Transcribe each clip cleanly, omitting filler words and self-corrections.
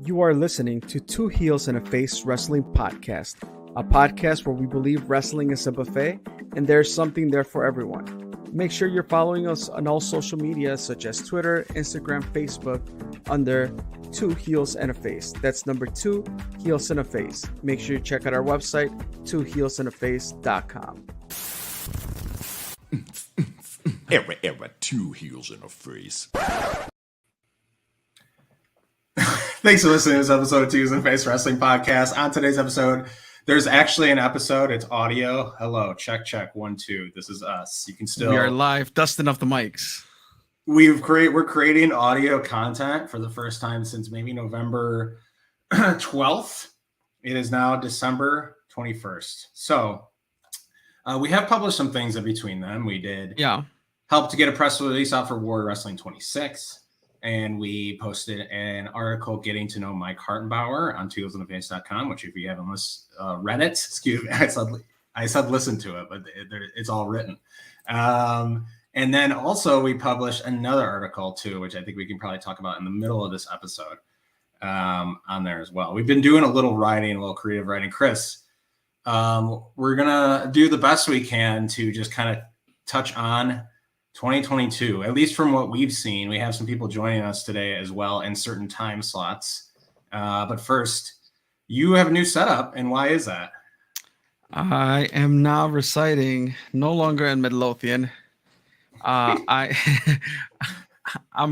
You are listening to Two Heels and a Face Wrestling Podcast, a podcast where we believe wrestling is a buffet and there's something there for everyone. Make sure you're following us on all social media such as Twitter, Instagram, Facebook under Two Heels and a Face. That's number 2 Heels and a Face. Make sure you check out our website, twoheelsandaface.com. Era, 2 Heels and a Face. Thanks for listening to this episode of Two Heels and a Face Wrestling Podcast. On today's episode, there's actually an episode. It's audio. Hello, check, 1, 2. This is us. You can still. We are live, dusting off the mics. We're creating audio content for the first time since maybe November 12th. It is now December 21st. So we have published some things in between them. We did help to get a press release out for Warrior Wrestling 26. And we posted an article getting to know Mike Hartenbauer on twoheelsandaface.com, which if you haven't read it, excuse me, I said listen to it, but it's all written. And then also we published another article too, which I think we can probably talk about in the middle of this episode on there as well. We've been doing a little writing, a little creative writing. Chris, we're going to do the best we can to just kind of touch on 2022, at least from what we've seen. We have some people joining us today as well in certain time slots. But first, you have a new setup, and why is that? I am now residing no longer in Midlothian. I'm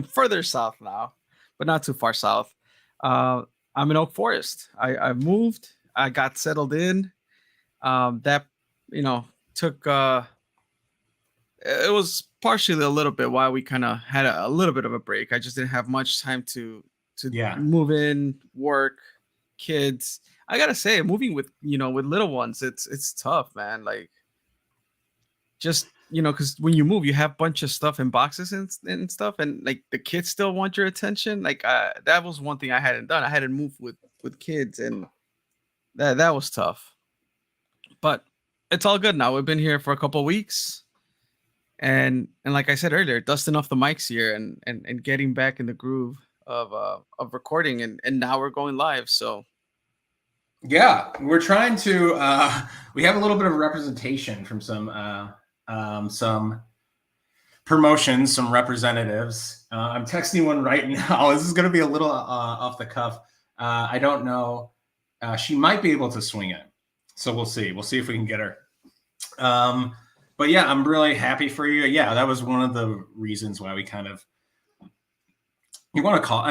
further south now, but not too far south. I'm in Oak Forest. I moved. I got settled in. That took. It was partially a little bit why we kind of had a little bit of a break. I just didn't have much time to move in, work, kids. I gotta say, moving with little ones, it's tough, man. Like, just because when you move, you have a bunch of stuff in boxes and stuff, and like the kids still want your attention. Like that was one thing I hadn't done. I hadn't moved with kids, and that was tough. But it's all good now. We've been here for a couple of weeks. And like I said earlier, dusting off the mics here and getting back in the groove of recording, and now we're going live. So yeah, we're trying to we have a little bit of representation from some promotions, some representatives. I'm texting one right now. This is going to be a little off the cuff. I don't know. She might be able to swing it, so we'll see. We'll see if we can get her. But yeah, I'm really happy for you. Yeah, that was one of the reasons why we kind of, if you want to call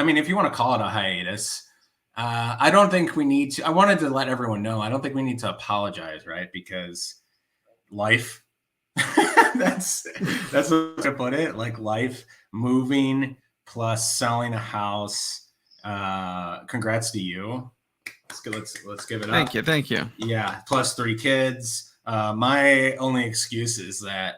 it a hiatus, I don't think we need to. I wanted to let everyone know, I don't think we need to apologize, right? Because life, that's what to put it, like life, moving plus selling a house. Congrats to you. Let's give it up. Thank you. Yeah, plus 3 kids. My only excuse is that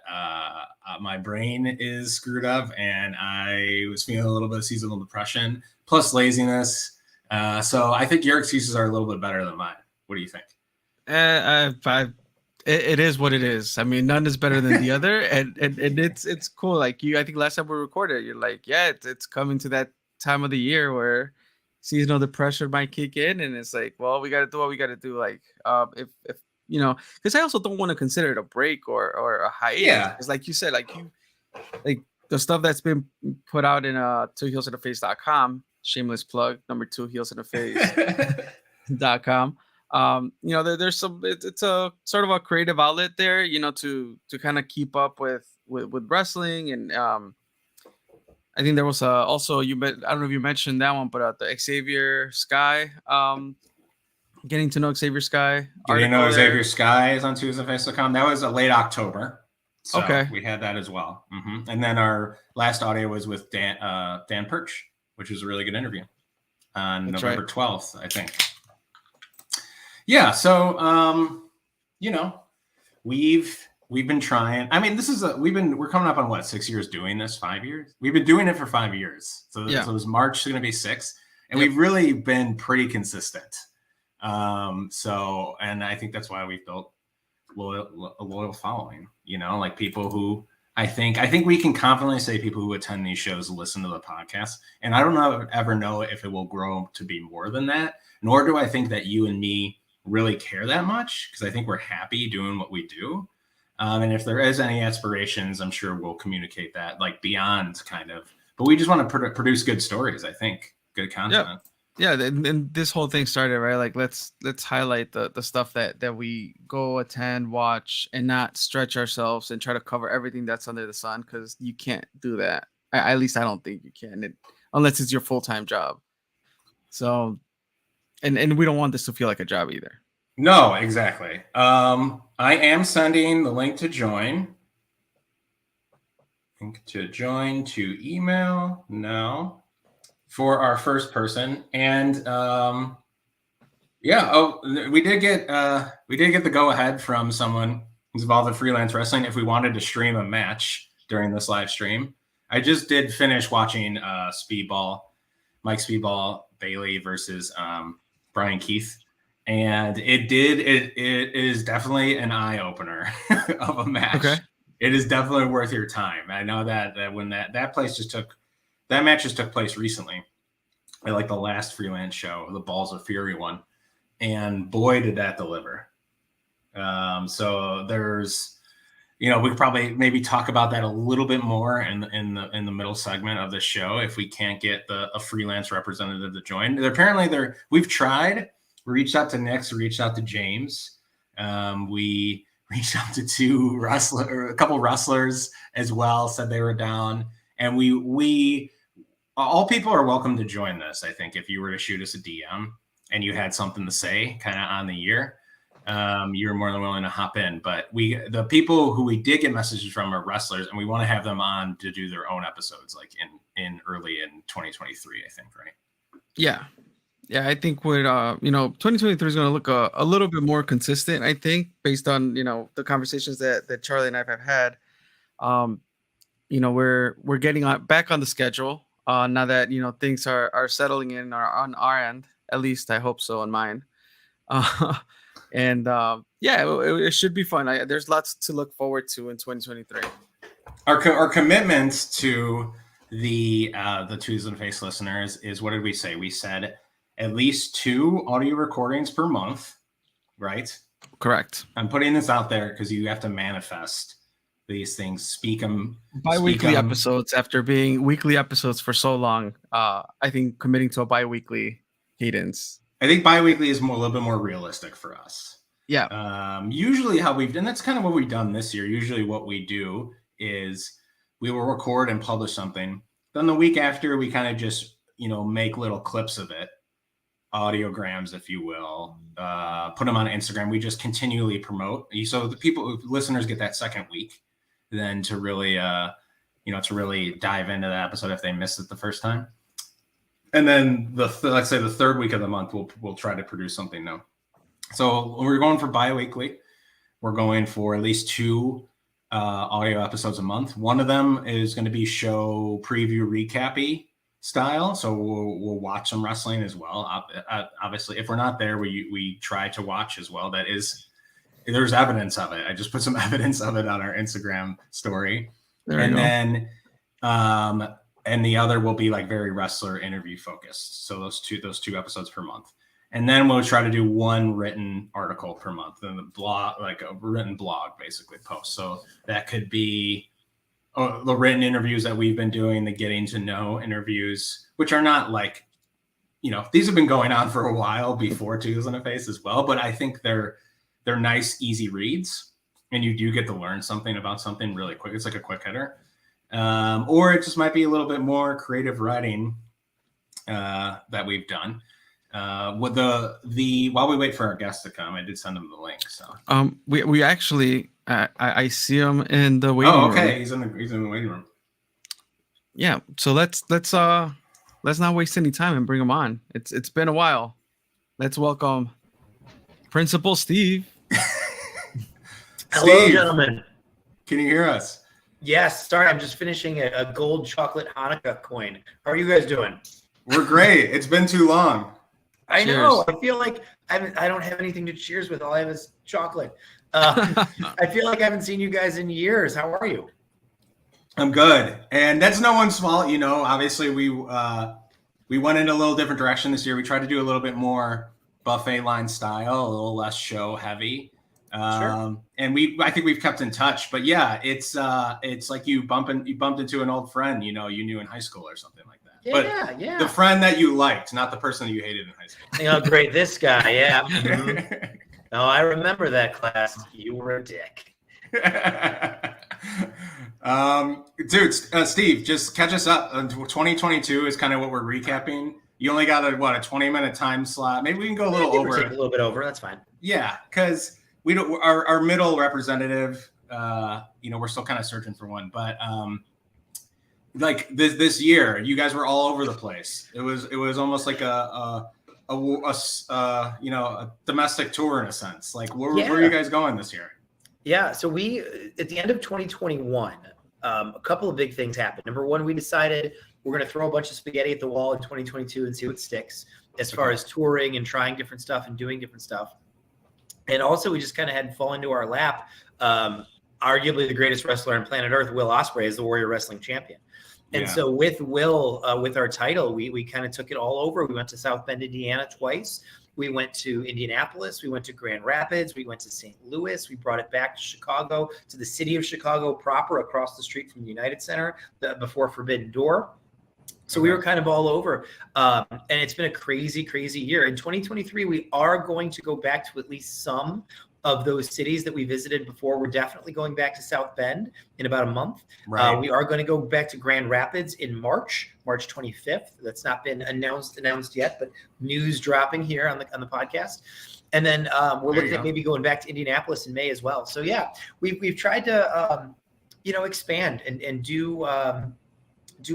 my brain is screwed up and I was feeling a little bit of seasonal depression plus laziness. So I think your excuses are a little bit better than mine. What do you think? It is what it is. I mean, none is better than the other, and it's cool. Like I think last time we recorded, you're like, yeah, it's coming to that time of the year where seasonal depression might kick in, and it's like, well, we got to do what we got to do. Like, if because I also don't want to consider it a break or a hiatus. Yeah. Because like you said, like the stuff that's been put out in twoheelsandaface.com, shameless plug, number 2 heelsandaface.com. There's some, it's a sort of a creative outlet there, to kind of keep up with wrestling. And I think there was also, I don't know if you mentioned that one, but the Xavier Sky, getting to know Xavier Sky. Getting to know Xavier Sky is on twoheelsandaface.com. That was a late October. So okay. We had that as well. Mm-hmm. And then our last audio was with Dan Perch, which was a really good interview on November 12th, I think. Yeah. So, we've been trying. I mean, we're coming up on what, 6 years doing this, 5 years? We've been doing it for 5 years. So it was March going to be 6. And we've really been pretty consistent. And I think that's why we've built a loyal following, like people who I think we can confidently say people who attend these shows listen to the podcast, and I don't ever know if it will grow to be more than that. Nor do I think that you and me really care that much, because I think we're happy doing what we do. And if there is any aspirations, I'm sure we'll communicate that, like, beyond kind of. But we just want to produce good stories. I think good content. Yeah, and this whole thing started, right? Like, let's highlight the stuff that we go attend, watch, and not stretch ourselves and try to cover everything that's under the sun, because you can't do that. At least I don't think you can, unless it's your full-time job. So, and we don't want this to feel like a job either. No, exactly. I am sending the link to join. To email now for our first person. And we did get the go ahead from someone who's involved in freelance wrestling if we wanted to stream a match during this live stream. I just did finish watching Mike Speedball Bailey versus Brian Keith. And it is definitely an eye opener of a match. Okay. It is definitely worth your time. I know that when that match just took place recently, at like the last freelance show, the Balls of Fury one, and boy did that deliver. So there's, we could probably maybe talk about that a little bit more in the middle segment of the show if we can't get a freelance representative to join. We've tried. We reached out to Nick, we reached out to James. We reached out to a couple wrestlers as well, said they were down. And we all people are welcome to join this. I think if you were to shoot us a DM and you had something to say kind of on the year, you're more than willing to hop in. But the people who we did get messages from are wrestlers, and we want to have them on to do their own episodes, like in early in 2023, I think, right? Yeah. Yeah, I think with 2023 is going to look a little bit more consistent, I think, based on the conversations that Charlie and I have had. We're getting back on the schedule now that things are settling in on our end. At least I hope so on mine. It should be fun. There's lots to look forward to in 2023. Our commitments to the Twos and Face listeners is, what did we say? We said at least 2 audio recordings per month, right? Correct. I'm putting this out there because you have to manifest these things, speak them. Bi-weekly episodes after being weekly episodes for so long. I think committing to a bi-weekly cadence. I think bi-weekly is a little bit more realistic for us. Yeah. Usually and that's kind of what we've done this year. Usually what we do is we will record and publish something. Then the week after, we kind of just, make little clips of it. Audiograms, if you will, put them on Instagram. We just continually promote. So the listeners get that second week then to really, to really dive into the episode if they missed it the first time. And then let's say the third week of the month, we'll try to produce something new. So we're going for bi-weekly. We're going for at least 2 audio episodes a month. One of them is going to be show preview recap-y style, so we'll watch some wrestling as well. Obviously, if we're not there, we try to watch as well. There's evidence of it. I just put some evidence of it on our Instagram story, and the other will be like very wrestler interview focused. So those two episodes per month, and then we'll try to do 1 written article per month, and the blog, like a written blog, basically post. So that could be the written interviews that we've been doing, the getting to know interviews, which are not like, these have been going on for a while before Twos and a Face as well, but I think they're nice, easy reads, and you do get to learn something about something really quick. It's like a quick hitter. Or it just might be a little bit more creative writing that we've done. With while we wait for our guests to come, I did send them the link. So we actually I see him in the waiting room. Oh, okay. He's in the waiting room. Yeah. So let's not waste any time and bring him on. It's been a while. Let's welcome Principal Steve. Hello, gentlemen. Can you hear us? Yes. Sorry, I'm just finishing a gold chocolate Hanukkah coin. How are you guys doing? We're great. It's been too long. I know. I feel like I don't have anything to cheers with. All I have is chocolate. I feel like I haven't seen you guys in years. How are you? I'm good, and that's no one's fault. You know, obviously we went in a little different direction this year. We tried to do a little bit more buffet line style, a little less show heavy. Sure. And I think we've kept in touch, but yeah, it's like you bumped into an old friend, you knew in high school or something like that. Yeah, but yeah. The friend that you liked, not the person that you hated in high school. Great, this guy, yeah. Mm-hmm. Oh, I remember that class. You were a dick. Dude, Steve, just catch us up. 2022 is kind of what we're recapping. You only got a 20-minute time slot. Maybe we can go a little over. Take a little bit over. That's fine. Yeah, because we don't. Our middle representative. We're still kind of searching for one, but like this year, you guys were all over the place. It was almost like a domestic tour in a sense. Like where are you guys going this year? Yeah, so we at the end of 2021, a couple of big things happened. Number one, we decided we're going to throw a bunch of spaghetti at the wall in 2022 and see what sticks as far as touring and trying different stuff and doing different stuff. And also, we just kind of had fall into our lap. Arguably the greatest wrestler on planet Earth, Will Ospreay, is the Warrior Wrestling Champion. And so with Will, with our title, we kind of took it all over. We went to South Bend, Indiana twice. We went to Indianapolis. We went to Grand Rapids. We went to St. Louis. We brought it back to Chicago, to the city of Chicago proper, across the street from the United Center, before Forbidden Door. So we were kind of all over. And it's been a crazy, crazy year. In 2023, we are going to go back to at least some of those cities that we visited before. We're definitely going back to South Bend in about a month. Right. We are going to go back to Grand Rapids in March 25th. That's not been announced yet, but news dropping here on the podcast. And then we're looking at maybe going back to Indianapolis in May as well. So yeah, we've tried to expand and do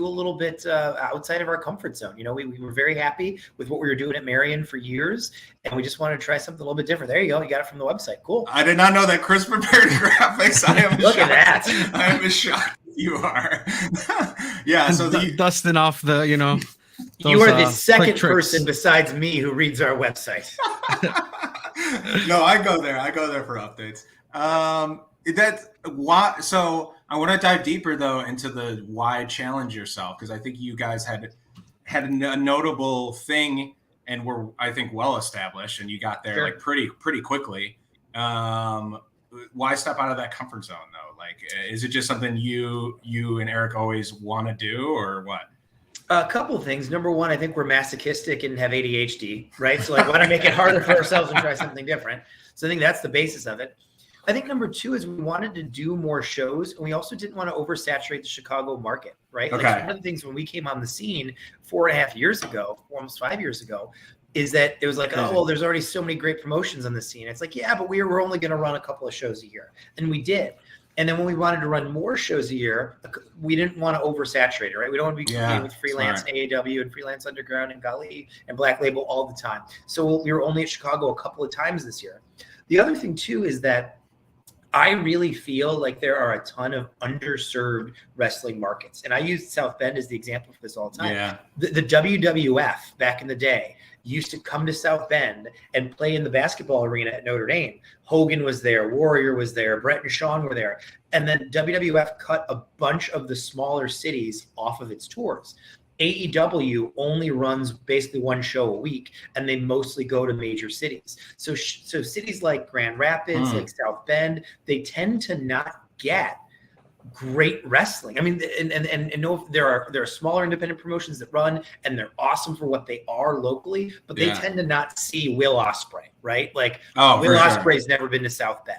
a little bit outside of our comfort zone. We were very happy with what we were doing at Marion for years, and we just wanted to try something a little bit different. There you go. You got it from the website. Cool. I did not know that Chris prepared graphics. I am Look shocked. At that. I am as shocked as you are. Yeah. So dusting off the, those, you are the second person besides me who reads our website. No, I go there for updates. That's why. So I want to dive deeper though into the why challenge yourself, because I think you guys had a notable thing and were, I think, well established, and you got there like pretty quickly. Why step out of that comfort zone though? Like, is it just something you and Eric always want to do, or what? A couple of things. Number one, I think we're masochistic and have ADHD, right? So like, why not make it harder for ourselves and try something different? So I think that's the basis of it. I think number two is we wanted to do more shows, and we also didn't want to oversaturate the Chicago market, right? Okay. Like one of the things when we came on the scene 4.5 years ago, almost 5 years ago, is that it was like, oh, well, there's already so many great promotions on the scene. It's like, yeah, but we were only going to run a couple of shows a year. And we did. And then when we wanted to run more shows a year, we didn't want to oversaturate it, right? We don't want to be competing with freelance AAW and freelance underground and Gali and Black Label all the time. So we were only at Chicago a couple of times this year. The other thing too is that I really feel like there are a ton of underserved wrestling markets. And I use South Bend as the example for this all the time. Yeah. The WWF back in the day used to come to South Bend and play in the basketball arena at Notre Dame. Hogan was there, Warrior was there, Brett and Shawn were there. And then WWF cut a bunch of the smaller cities off of its tours. AEW only runs basically one show a week, and they mostly go to major cities. So cities like Grand Rapids, like South Bend, they tend to not get great wrestling. I mean, and no, there are smaller independent promotions that run, and they're awesome for what they are locally, but they tend to not see Will Ospreay, right? Like Will Ospreay's never been to South Bend.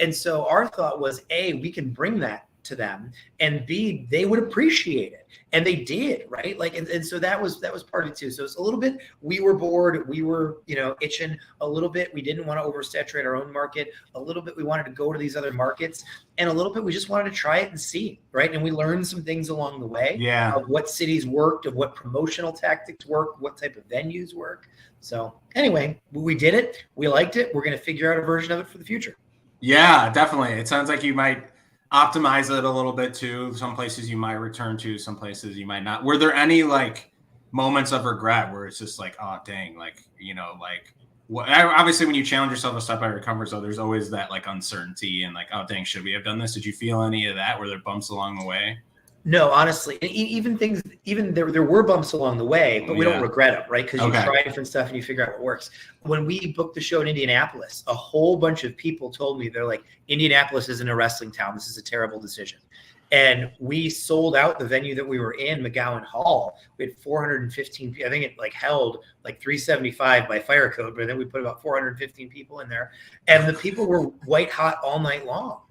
And so our thought was, A, we can bring that to them, and B, they would appreciate it. And they did, right? Like, and so that was part of it too. So it's a little bit, we were bored, we were, itching a little bit. We didn't want to oversaturate our own market. A little bit, we wanted to go to these other markets, and a little bit, we just wanted to try it and see, right? And we learned some things along the way of what cities worked, of what promotional tactics work, what type of venues work. So anyway, we did it. We liked it. We're going to figure out a version of it for the future. Yeah, definitely. It sounds like you might optimize it a little bit too. Some places you might return to, some places you might not. Were there any like moments of regret where it's just like, oh dang, like, obviously when you challenge yourself to step out of your comfort zone, there's always that like uncertainty and like, oh dang, should we have done this? Did you feel any of that? Were there bumps along the way? No, honestly, even things, even there were bumps along the way, but we don't regret them, right? Because you try different stuff and you figure out what works. When we booked the show in Indianapolis, a whole bunch of people told me, they're like, Indianapolis isn't a wrestling town. This is a terrible decision. And we sold out the venue that we were in, McGowan Hall. We had 415 people. I think it like held like 375 by fire code, but then we put about 415 people in there. And the people were white hot all night long.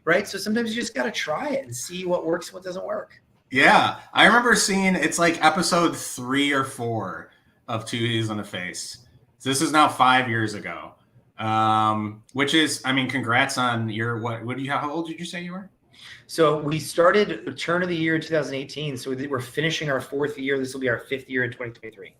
Right. So sometimes you just got to try it and see what works and what doesn't work. Yeah. I remember seeing it's like episode 3 or 4 of Two Heels and a Face. So this is now 5 years ago. Which is, I mean, congrats on your, how old did you say you were? So we started turn of the year in 2018. So we're finishing our 4th year. This will be our 5th year in 2023.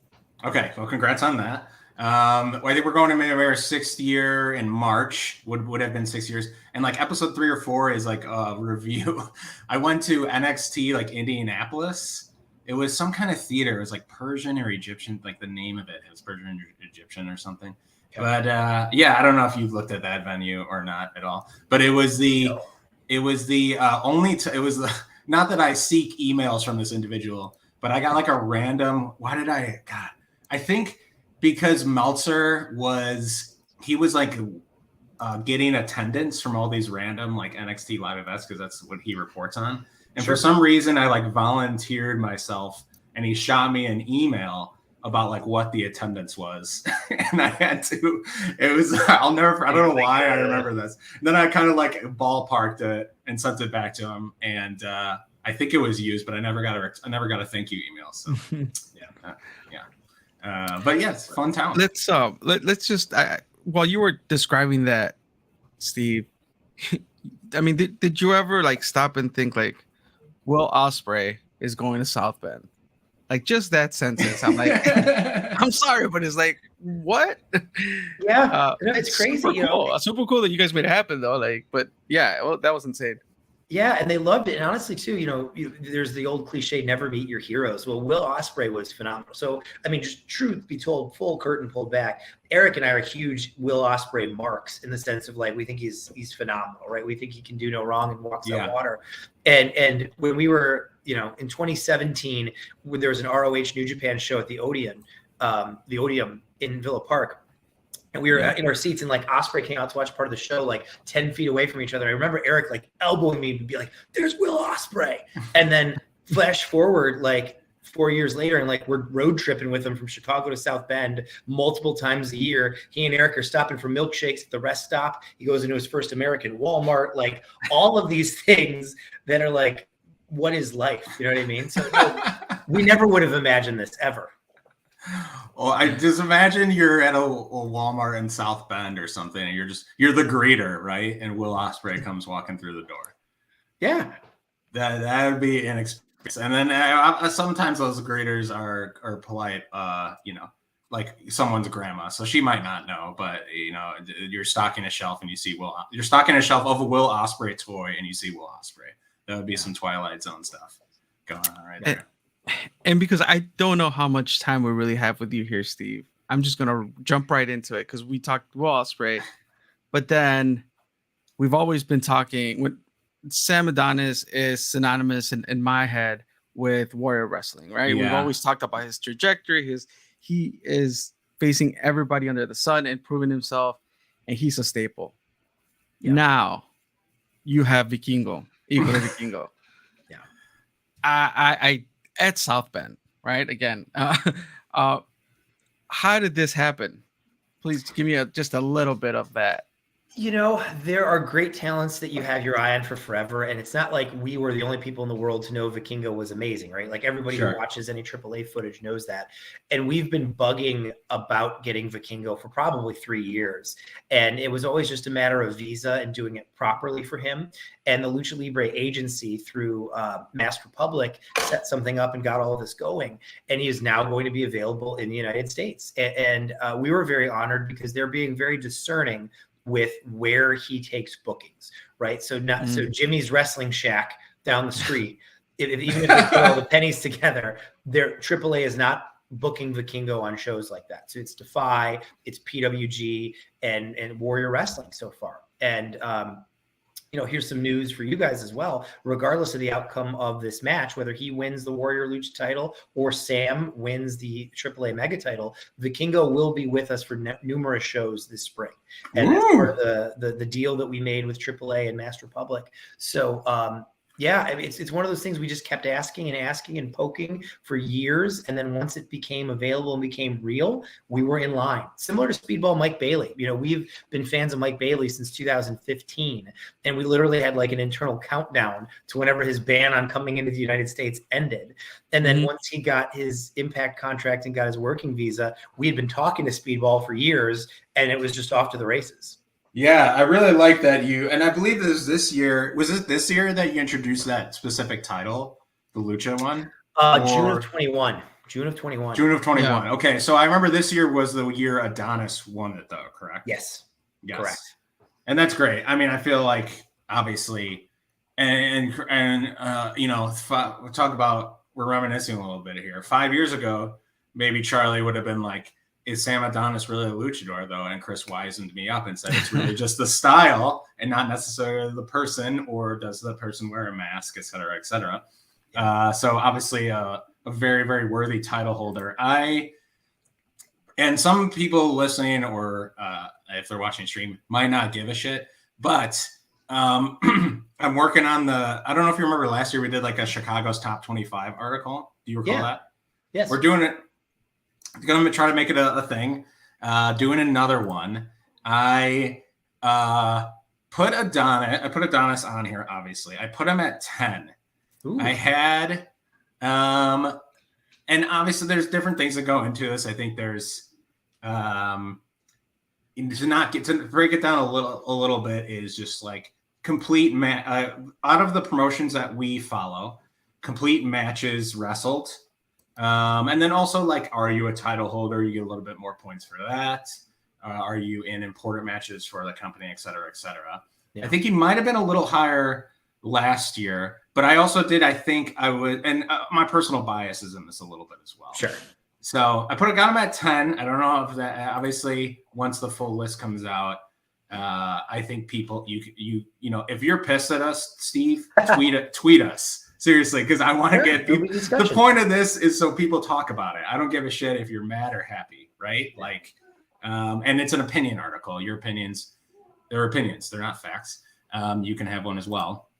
Okay. Well, congrats on that. I think we're going to maybe our 6th year in March, would have been 6 years. And like episode 3 or 4 is like a review. I went to NXT, like Indianapolis. It was some kind of theater. It was like Persian or Egyptian, like the name of it. It was Persian or Egyptian or something. Okay. But I don't know if you've looked at that venue or not at all. But it was not that I seek emails from this individual, but I got like a random, I think because Meltzer was like getting attendance from all these random like NXT live events, because that's what he reports on. And for some reason I like volunteered myself, and he shot me an email about like what the attendance was. And I had to, I don't know why I remember this. And then I kind of like ballparked it and sent it back to him. And I think it was used, but I never got a thank you email. So but yes, fun town. Let's just, while you were describing that, Steve, I mean, did you ever like stop and think like, Will Ospreay is going to South Bend? Like just that sentence, I'm like, I'm sorry, but it's like, what? Yeah, it's crazy. Super cool. Super cool that you guys made it happen, though. Like, but yeah, well, that was insane. Yeah, and they loved it. And honestly, too, there's the old cliche, never meet your heroes. Well, Will Ospreay was phenomenal. So, I mean, just truth be told, full curtain pulled back. Eric and I are huge Will Ospreay marks in the sense of like, we think he's phenomenal, right? We think he can do no wrong and walks on water. And when we were, in 2017, when there was an ROH New Japan show at the Odeon in Villa Park. And we were in our seats, and like Ospreay came out to watch part of the show, like 10 feet away from each other. I remember Eric like elbowing me to be like, "There's Will Ospreay." And then flash forward like 4 years later, and like we're road tripping with him from Chicago to South Bend multiple times a year. He and Eric are stopping for milkshakes at the rest stop. He goes into his first American Walmart, like all of these things that are like, what is life? You know what I mean? So we never would have imagined this ever. Well, I just imagine you're at a Walmart in South Bend or something, and you're the greeter, right? And Will Ospreay comes walking through the door. Yeah, that would be an experience. And then sometimes those greeters are polite, like someone's grandma, so she might not know, but you're stocking a shelf and you see you're stocking a shelf of a Will Ospreay toy and you see Will Ospreay. That would be some Twilight Zone stuff going on right there. And because I don't know how much time we really have with you here, Steve, I'm just going to jump right into it because we talked Will Ospreay, but then we've always been talking when Sam Adonis is synonymous in my head with Warrior Wrestling, right? Yeah. We've always talked about his trajectory. He is facing everybody under the sun and proving himself, and he's a staple. Yeah. Now you have Vikingo, Hijo de Vikingo. Yeah. I at South Bend, right? Again, how did this happen? Please give me just a little bit of that. There are great talents that you have your eye on for forever. And it's not like we were the only people in the world to know Vikingo was amazing, right? Like everybody who watches any AAA footage knows that. And we've been bugging about getting Vikingo for probably 3 years. And it was always just a matter of visa and doing it properly for him. And the Lucha Libre agency through Masked Republic set something up and got all of this going. And he is now going to be available in the United States. And we were very honored because they're being very discerning with where he takes bookings, right? So Jimmy's Wrestling Shack down the street, even if they put all the pennies together, their AAA is not booking Vikingo on shows like that. So it's Defy, it's PWG, and Warrior Wrestling so far. And here's some news for you guys as well. Regardless of the outcome of this match, whether he wins the Warrior Lucha title or Sam wins the AAA Mega title, Vikingo will be with us for numerous shows this spring. And that's part of the deal that we made with AAA and Master Public. So, yeah, it's one of those things we just kept asking and poking for years. And then once it became available and became real, we were in line. Similar to Speedball Mike Bailey. We've been fans of Mike Bailey since 2015. And we literally had like an internal countdown to whenever his ban on coming into the United States ended. And then once he got his Impact contract and got his working visa, we had been talking to Speedball for years, and it was just off to the races. Yeah, I really like that and I believe it was this year. Was it this year that you introduced that specific title, the Lucha one? June of 21. June of 21. Yeah. Okay, so I remember this year was the year Adonis won it, though, correct? Yes. Correct. And that's great. I mean, I feel like obviously, and we'll talk about, we're reminiscing a little bit here. 5 years ago, maybe Charlie would have been like, is Sam Adonis really a luchador, though? And Chris wisened me up and said it's really just the style and not necessarily the person, or does the person wear a mask, et cetera, et cetera. So obviously a very, very worthy title holder. And some people listening or if they're watching stream might not give a shit, but I'm working on I don't know if you remember last year we did like a Chicago's Top 25 article. Do you recall that? Yes. We're doing it. Going to try to make it a thing. Doing another one. I put Adonis on here. Obviously, I put him at 10. Ooh. I had, and obviously, there's different things that go into this. I think there's, to break it down a little bit is just like complete out of the promotions that we follow, complete matches wrestled. And then also like, are you a title holder? You get a little bit more points for that. Are you in important matches for the company, et cetera, et cetera. Yeah. I think he might've been a little higher last year, but I also did, I think I would, and my personal bias is in this a little bit as well. Sure. So I got him at 10. I don't know if that, obviously once the full list comes out, I think people, if you're pissed at us, Steve, tweet us. Seriously, because I want to get people. The point of this is so people talk about it. I don't give a shit if you're mad or happy, right? Like, and it's an opinion article. Your opinions, they're opinions. They're not facts. You can have one as well.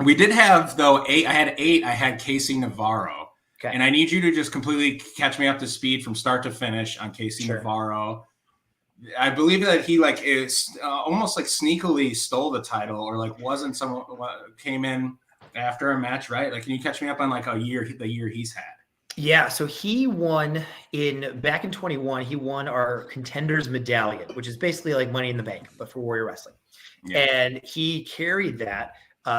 We did have, though, 8. I had 8. I had Casey Navarro. Okay. And I need you to just completely catch me up to speed from start to finish on Casey Navarro. I believe that he is almost like sneakily stole the title, or like wasn't someone came in after a match, right? Like, can you catch me up on like the year he's had? Yeah, so he won back in 21. He won our Contenders Medallion, which is basically like Money in the Bank, but for Warrior Wrestling. Yeah. And he carried that.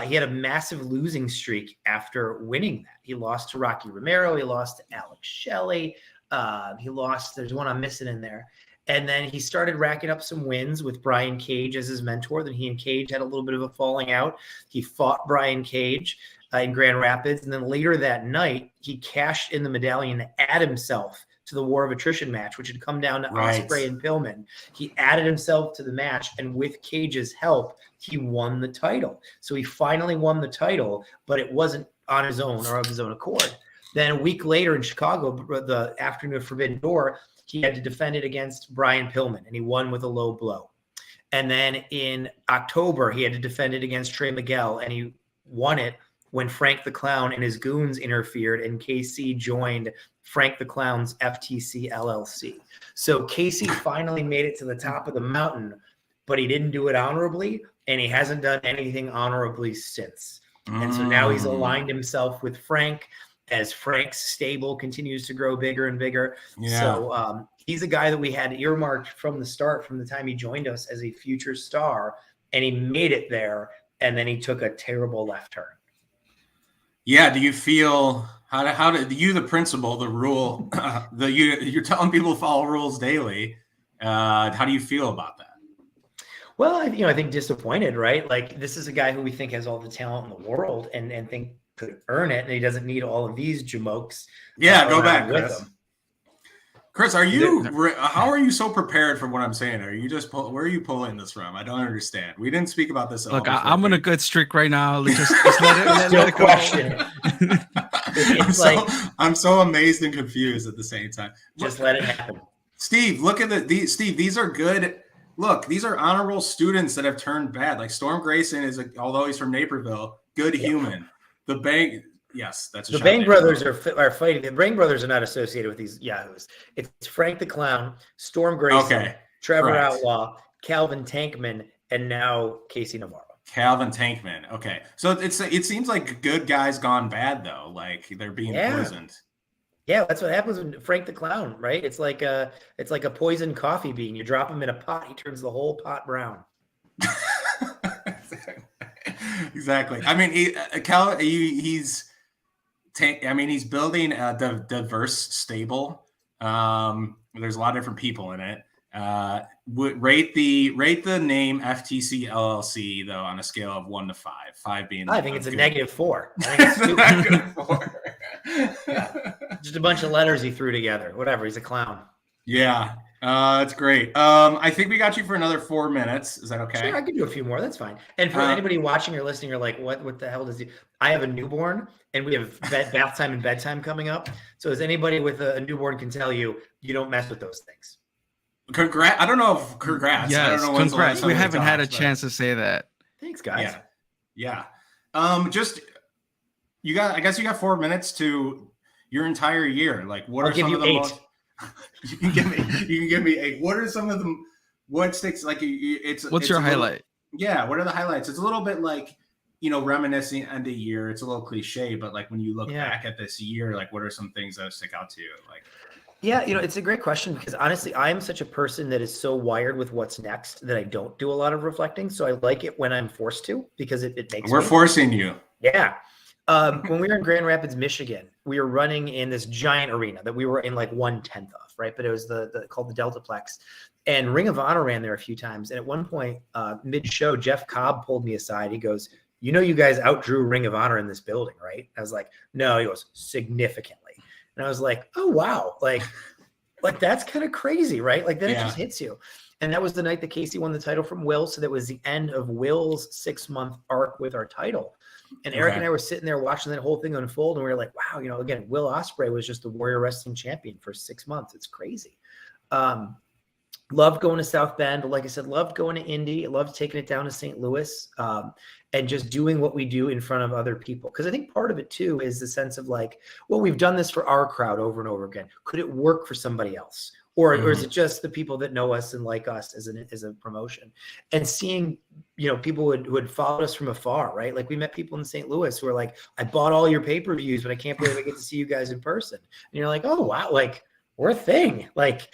He had a massive losing streak after winning that. He lost to Rocky Romero. He lost to Alex Shelley. There's one I'm missing in there. And then he started racking up some wins with Brian Cage as his mentor. Then he and Cage had a little bit of a falling out. He fought Brian Cage in Grand Rapids. And then later that night, he cashed in the medallion to add himself to the War of Attrition match, which had come down to Ospreay and Pillman. He added himself to the match, and with Cage's help, he won the title. So he finally won the title, but it wasn't on his own or of his own accord. Then a week later in Chicago, the afternoon of Forbidden Door, he had to defend it against Brian Pillman, and he won with a low blow. And then in October, he had to defend it against Trey Miguel, and he won it when Frank the Clown and his goons interfered, and KC joined Frank the Clown's FTC LLC. So Casey finally made it to the top of the mountain, but he didn't do it honorably, and he hasn't done anything honorably since. And so now he's aligned himself with Frank as Frank's stable continues to grow bigger and bigger. Yeah. So he's a guy that we had earmarked from the start, from the time he joined us as a future star, and he made it there, and then he took a terrible left turn. Yeah. Do you feel how did you, the principal, the rule, you're telling people to follow rules daily? How do you feel about that? Well, I think disappointed, right? Like, this is a guy who we think has all the talent in the world and think could earn it, and he doesn't need all of these jamokes. Yeah, go back with him. Chris, how are you so prepared for what I'm saying? Are you just where are you pulling this from? I don't understand. We didn't speak about this at all. Look, I'm on a good streak right now. Just let it go. Question it. I'm so amazed and confused at the same time. Just let it happen. Steve, look at Steve, these are good. Look, these are honorable students that have turned bad. Like Storm Grayson although he's from Naperville, good human. The Bang, yes, that's the Bang brothers are fighting. The Bang brothers are not associated with these yahoos. It's Frank the Clown, Storm Grayson, Trevor Outlaw, Calvin Tankman, and now Casey Navarro. Calvin Tankman. Okay, so it seems like good guys gone bad though. Like they're being poisoned. Yeah, that's what happens with Frank the Clown, right? It's like a poisoned coffee bean. You drop him in a pot, he turns the whole pot brown. Exactly. I mean, he's building a diverse stable. There's a lot of different people in it. Rate the name FTC LLC though on a scale of 1 to 5. 5 being I think it's a -4. I think it's -4. Yeah. Just a bunch of letters he threw together. Whatever. He's a clown. Yeah. That's great. I think we got you for another 4 minutes. Is that okay? Sure, I can do a few more. That's fine. And for anybody watching or listening, you're like, what the hell does he? I have a newborn, and we have bath time and bedtime coming up. So as anybody with a newborn can tell you, you don't mess with those things. Congrats. I don't know if congrats. Yes, I don't know congrats. We haven't had a chance to say that. Thanks, guys. Yeah. I guess you got 4 minutes to your entire year. Like, what I'll are give some you of the 8. most? You can give me 8. What are some of them? What sticks? Like, What's your highlight? Yeah. What are the highlights? It's a little bit like, reminiscing end of year. It's a little cliche, but like when you look back at this year, like what are some things that stick out to you? Like, yeah, it's a great question because honestly, I'm such a person that is so wired with what's next that I don't do a lot of reflecting. So I like it when I'm forced to because it makes we're forcing you. Yeah. When we were in Grand Rapids, Michigan, we were running in this giant arena that we were in like 1/10 of, right? But it was called the Deltaplex, and Ring of Honor ran there a few times. And at one point, mid-show, Jeff Cobb pulled me aside. He goes, you guys outdrew Ring of Honor in this building, right? I was like, no. He goes, significantly. And I was like, oh, wow. Like that's kind of crazy, right? Like then it just hits you. And that was the night that Casey won the title from Will. So that was the end of Will's 6-month arc with our title. And Eric and I were sitting there watching that whole thing unfold. And we were like, wow, again, Will Ospreay was just the Warrior Wrestling champion for 6 months. It's crazy. Loved going to South Bend. Like I said, loved going to Indy. Loved taking it down to St. Louis and just doing what we do in front of other people. Because I think part of it, too, is the sense of like, well, we've done this for our crowd over and over again. Could it work for somebody else? Or is it just the people that know us and like us as a promotion? And seeing, people who had followed us from afar, right? Like we met people in St. Louis who were like, I bought all your pay-per-views, but I can't believe I get to see you guys in person. And you're like, oh, wow, like we're a thing. Like,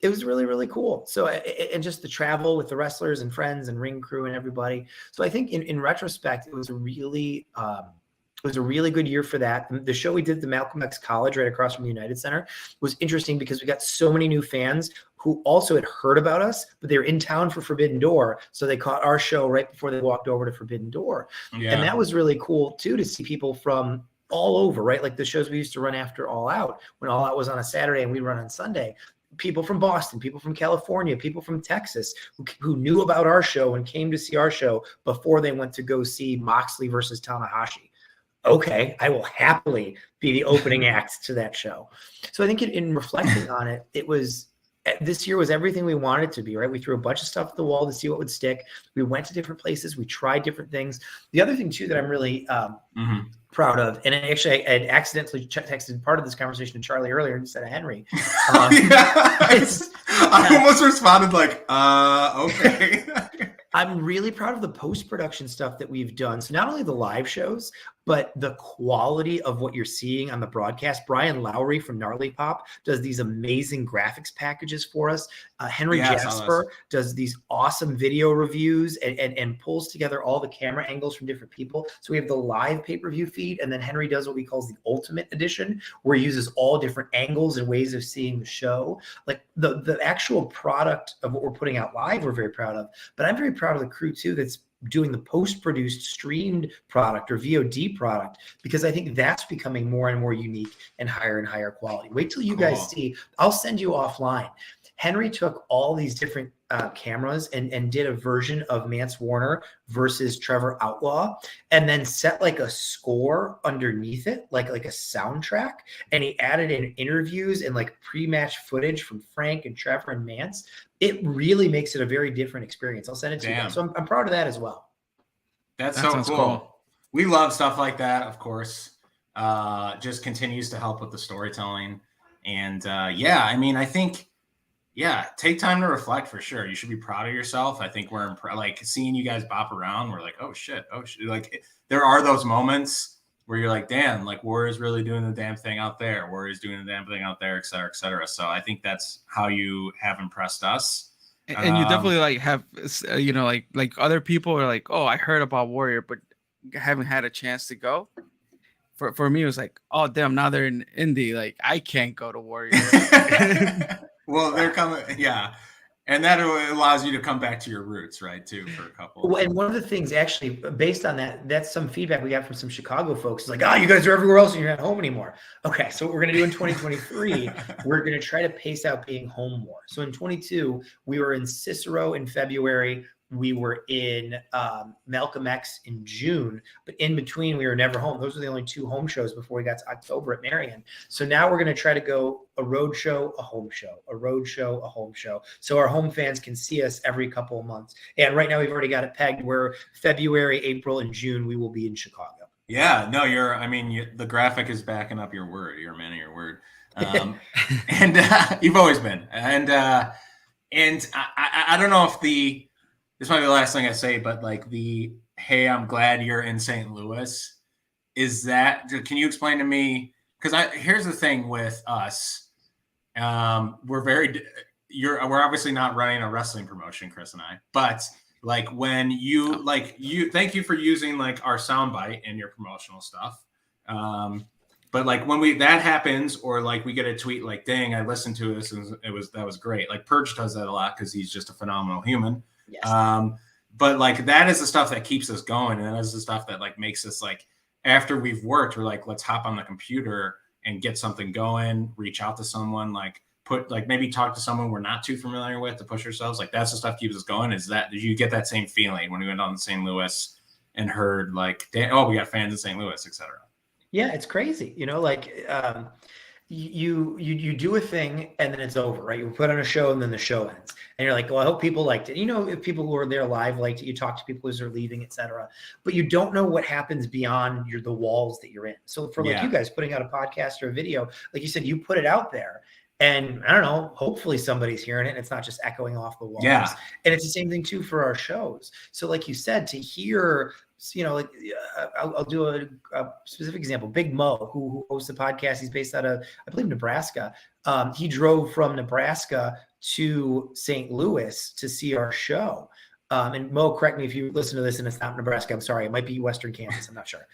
it was really, really cool. So, and just the travel with the wrestlers and friends and ring crew and everybody. So I think in retrospect, it was a really good year for that. The show we did at the Malcolm X College right across from the United Center was interesting because we got so many new fans who also had heard about us, but they were in town for Forbidden Door. So they caught our show right before they walked over to Forbidden Door. Yeah. And that was really cool too, to see people from all over, right? Like the shows we used to run after All Out, when All Out was on a Saturday and we run on Sunday. People from Boston, people from California, people from Texas who knew about our show and came to see our show before they went to go see Moxley versus Tanahashi. Okay, I will happily be the opening act to that show. So I think in reflecting on it, this year was everything we wanted it to be, right? We threw a bunch of stuff at the wall to see what would stick. We went to different places. We tried different things. The other thing too that I'm really proud of, and actually I had accidentally texted part of this conversation to Charlie earlier instead of Henry. I almost responded like, okay. I'm really proud of the post-production stuff that we've done. So not only the live shows, but the quality of what you're seeing on the broadcast. Brian Lowry from Gnarly Pop does these amazing graphics packages for us. Henry Jasper does these awesome video reviews and pulls together all the camera angles from different people. So we have the live pay-per-view feed, and then Henry does what we call the Ultimate Edition, where he uses all different angles and ways of seeing the show. Like the actual product of what we're putting out live, we're very proud of. But I'm very proud of the crew too that's doing the post-produced streamed product or VOD product, because I think that's becoming more and more unique and higher quality. Wait till you guys see. I'll send you offline. Henry took all these different cameras and did a version of Mance Warner versus Trevor Outlaw, and then set like a score underneath it, like a soundtrack. And he added in interviews and like pre-match footage from Frank and Trevor and Mance. It really makes it a very different experience. I'll send it to you guys. So I'm proud of that as well. That so cool. We love stuff like that, of course. Just continues to help with the storytelling. And yeah, I mean, I think, yeah, take time to reflect for sure. You should be proud of yourself. I think we're like seeing you guys bop around. We're like, oh shit. Like there are those moments where you're like, damn, like Warrior's really doing the damn thing out there. Warrior's doing the damn thing out there, et cetera, et cetera. So I think that's how you have impressed us. And you definitely like have, you know, like other people are like, oh, I heard about Warrior, but haven't had a chance to go. For me, it was like, oh damn, now they're in Indy. Like I can't go to Warrior. Well, they're coming, yeah. And that allows you to come back to your roots, right, too, for a couple. Well, and one of the things, actually, based on that, that's some feedback we got from some Chicago folks. It's like, you guys are everywhere else and you're not home anymore. Okay, so what we're going to do in 2023, we're going to try to pace out being home more. So in 22, we were in Cicero in February. We were in Malcolm X in June, but in between we were never home. Those were the only 2 home shows before we got to October at Marion. So now we're going to try to go a road show, a home show, a road show, a home show. So our home fans can see us every couple of months. And right now we've already got it pegged where February, April, and June, we will be in Chicago. Yeah, no, the graphic is backing up your word. You're a man of your word. And you've always been. And I don't know if this might be the last thing I say, but like hey, I'm glad you're in St. Louis. Can you explain to me? Because here's the thing with us. We're obviously not running a wrestling promotion, Chris and I, but like when thank you for using like our soundbite in your promotional stuff. But like when that happens, or like we get a tweet like, dang, I listened to this and that was great. Like Purge does that a lot because he's just a phenomenal human. Yes. But like that is the stuff that keeps us going, and that is the stuff that like makes us like after we've worked, we're like, let's hop on the computer and get something going, reach out to someone, like maybe talk to someone we're not too familiar with to push ourselves. Like that's the stuff keeps us going. Did you get that same feeling when we went on to St. Louis and heard like, we got fans in St. Louis, etc. Yeah, it's crazy. You know, like you do a thing and then it's over, right? You put on a show and then the show ends. And you're like, well, I hope people liked it. You know, if people who are there live liked it, you talk to people as they're leaving, etc. But you don't know what happens beyond the walls that you're in. So for like you guys putting out a podcast or a video, like you said, you put it out there. And I don't know, hopefully somebody's hearing it and it's not just echoing off the walls. Yeah. And it's the same thing too for our shows. So like you said, to hear, you know, like I'll do a specific example. Big Mo, who hosts a podcast, he's based out of, I believe, Nebraska. He drove from Nebraska to St. Louis to see our show. And Mo, correct me if you listen to this and it's not Nebraska. I'm sorry. It might be Western Kansas. I'm not sure.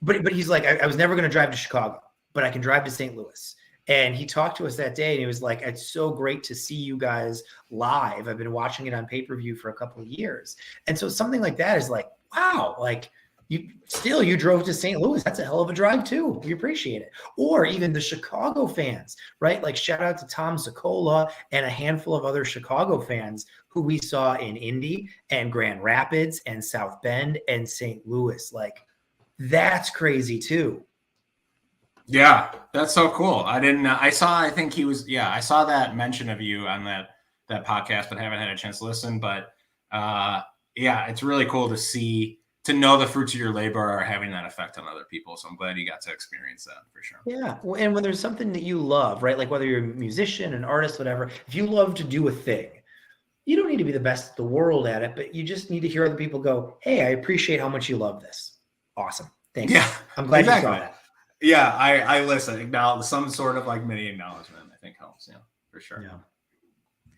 But he's like, I was never going to drive to Chicago, but I can drive to St. Louis. And he talked to us that day and he was like, it's so great to see you guys live. I've been watching it on pay-per-view for a couple of years. And so something like that is like, wow, like you drove to St. Louis. That's a hell of a drive too. We appreciate it. Or even the Chicago fans, right? Like shout out to Tom Sokola and a handful of other Chicago fans who we saw in Indy and Grand Rapids and South Bend and St. Louis. Like that's crazy too. Yeah, that's so cool. I saw that mention of you on that podcast, but haven't had a chance to listen. But yeah, it's really cool to know the fruits of your labor are having that effect on other people. So I'm glad you got to experience that for sure. Yeah. And when there's something that you love, right? Like whether you're a musician, an artist, whatever, if you love to do a thing, you don't need to be the best in the world at it, but you just need to hear other people go, hey, I appreciate how much you love this. Awesome. Thanks. Yeah, I'm glad you saw that. Yeah, I listen. Now, some sort of like mini acknowledgement, I think helps. Yeah, for sure. Yeah,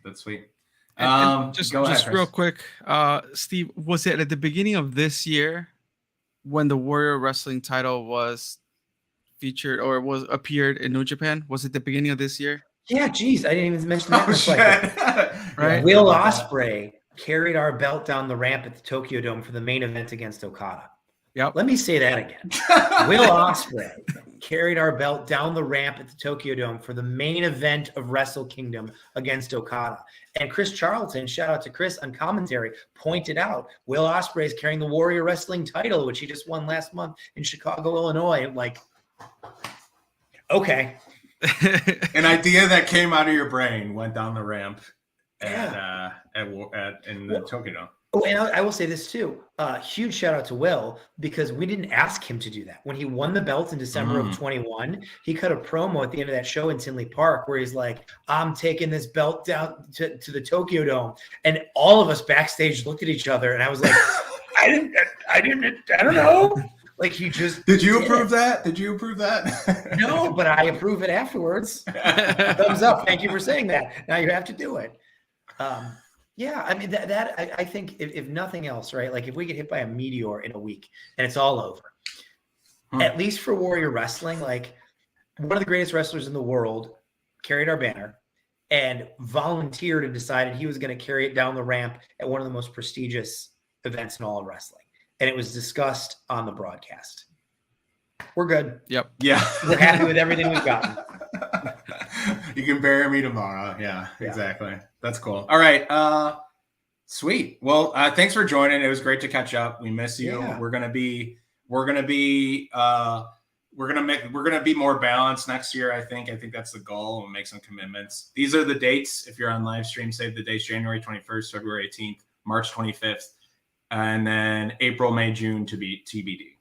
that's sweet. And just real quick, Steve, was it at the beginning of this year when the Warrior Wrestling title was featured or appeared in New Japan? Was it the beginning of this year? Yeah, geez, I didn't even mention that. Oh, shit. Right, Will Ospreay carried our belt down the ramp at the Tokyo Dome for the main event against Okada. Yep. Let me say that again. Will Ospreay carried our belt down the ramp at the Tokyo Dome for the main event of Wrestle Kingdom against Okada. And Chris Charlton, shout out to Chris on commentary, pointed out Will Ospreay is carrying the Warrior Wrestling title, which he just won last month in Chicago, Illinois. Like, okay. An idea that came out of your brain went down the ramp in the Tokyo Dome. Oh, and I will say this too. Huge shout out to Will, because we didn't ask him to do that. When he won the belt in December of 21, he cut a promo at the end of that show in Tinley Park where he's like, I'm taking this belt down to the Tokyo Dome. And all of us backstage looked at each other and I was like, I don't know. Like he just Did you approve that? Did you approve that? No, but I approve it afterwards. Thumbs up. Thank you for saying that. Now you have to do it. Yeah, I mean I think if nothing else, right? Like if we get hit by a meteor in a week and it's all over, at least for Warrior Wrestling, like one of the greatest wrestlers in the world carried our banner and volunteered and decided he was going to carry it down the ramp at one of the most prestigious events in all of wrestling. And it was discussed on the broadcast. We're good. Yep. Yeah. We're happy with everything we've gotten. You can bury me tomorrow. Yeah, exactly. That's cool. All right. Sweet. Well, thanks for joining. It was great to catch up. We miss you. Yeah. We're gonna be more balanced next year. I think that's the goal. We'll make some commitments. These are the dates. If you're on live stream, save the dates: January 21st, February 18th, March 25th, and then April, May, June to be TBD.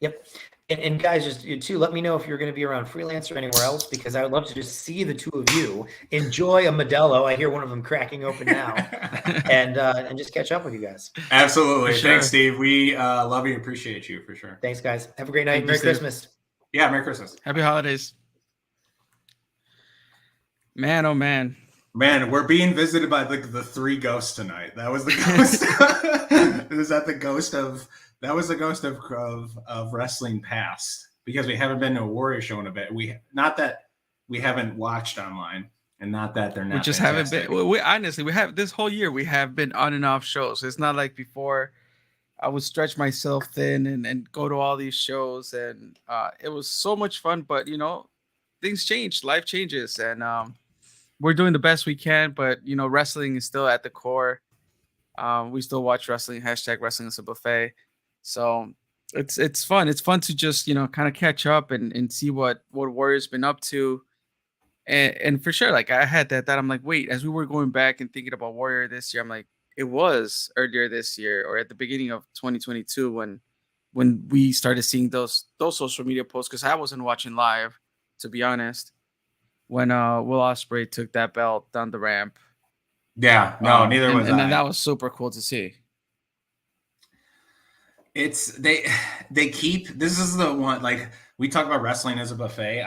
Yep. And guys, just too, let me know if you're going to be around Freelance or anywhere else, because I would love to just see the two of you enjoy a Modelo. I hear one of them cracking open now, and just catch up with you guys. Absolutely. For sure. Thanks, Steve. We love you, appreciate you for sure. Thanks, guys. Have a great night. Thank you, Merry Steve. Christmas. Yeah, Merry Christmas. Happy holidays. Man, oh man. Man, we're being visited by the three ghosts tonight. That was the ghost. That was the ghost of wrestling past, because we haven't been to a Warrior show in a bit. Not that we haven't watched online, and not that they're not. We just fantastic. haven't been. We honestly, we have this whole year. We have been on and off shows. It's not like before. I would stretch myself thin and go to all these shows, and it was so much fun. But things change. Life changes, and we're doing the best we can. But wrestling is still at the core. We still watch wrestling. # wrestling is a buffet. So it's fun. It's fun to just kind of catch up and see what Warrior's been up to, and for sure, like I had that I'm like, wait, as we were going back and thinking about Warrior this year, I'm like, it was earlier this year or at the beginning of 2022 when we started seeing those social media posts, because I wasn't watching live, to be honest, when Will Ospreay took that belt down the ramp. Yeah, no, neither was I. And that was super cool to see. It's they keep, this is the one, like we talk about wrestling as a buffet.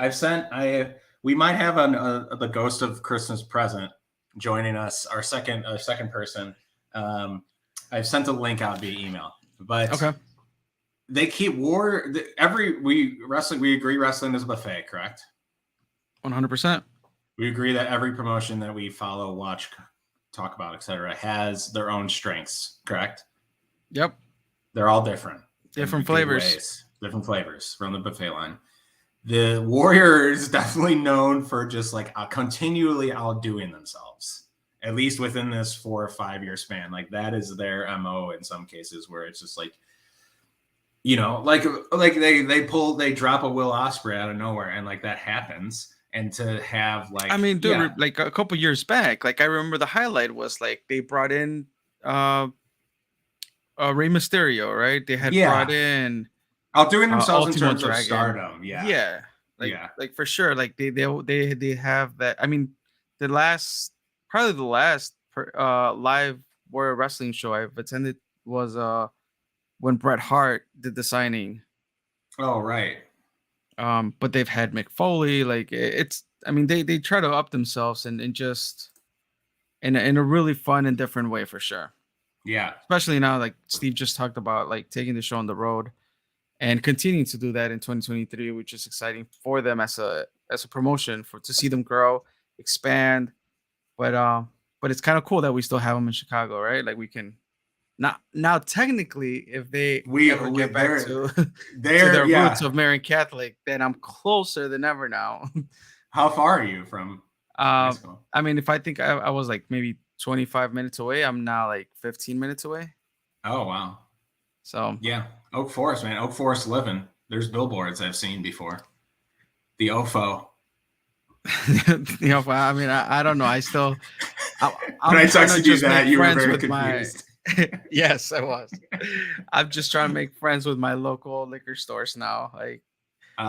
We might have the ghost of Christmas present joining us, our second person. I've sent a link out via email, but okay. They keep we agree wrestling is a buffet, correct? 100%. We agree that every promotion that we follow, watch, talk about, etc., has their own strengths, correct? Yep. They're all different. Different flavors. Different flavors from the buffet line. The Warrior is definitely known for just like continually outdoing themselves, at least within this 4 or 5 year span. Like that is their MO in some cases, where it's just like, they drop a Will Ospreay out of nowhere, and like that happens. And to have like, I mean, dude, like a couple years back, like I remember the highlight was like they brought in Rey Mysterio, right? They had brought in outdoing themselves in Ultimo terms Dragon. of stardom. Yeah. Like for sure. Like they have that. I mean, probably the last live Warrior Wrestling show I've attended was when Bret Hart did the signing. Oh, right. But they've had Mick Foley. Like they try to up themselves and just in a really fun and different way, for sure. Yeah. Especially now, like Steve just talked about, like taking the show on the road and continuing to do that in 2023, which is exciting for them as a promotion, to see them grow, expand. But but it's kind of cool that we still have them in Chicago, right? Like we can now technically, if they ever get back to their roots of Marian Catholic, then I'm closer than ever now. How far are you from high school? I mean, if I think I was like maybe 25 minutes away, I'm now like 15 minutes away. Oh, wow. So yeah, Oak Forest, man. Oak Forest living. There's billboards I've seen before. The OFO. You know, I mean, I don't know. I still. When I texted you that, you were very confused. Yes, I was. I'm just trying to make friends with my local liquor stores now. Like, you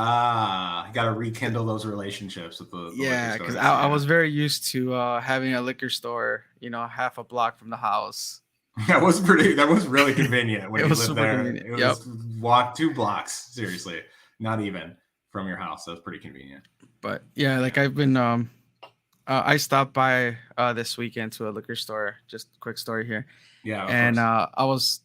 got to rekindle those relationships with the yeah, because I was very used to having a liquor store, you know, half a block from the house. That was really convenient when you lived there. Convenient. It was walk 2 blocks, seriously, not even from your house. That was pretty convenient. But yeah, like I've been I stopped by this weekend to a liquor store. Just a quick story here. Yeah. And I was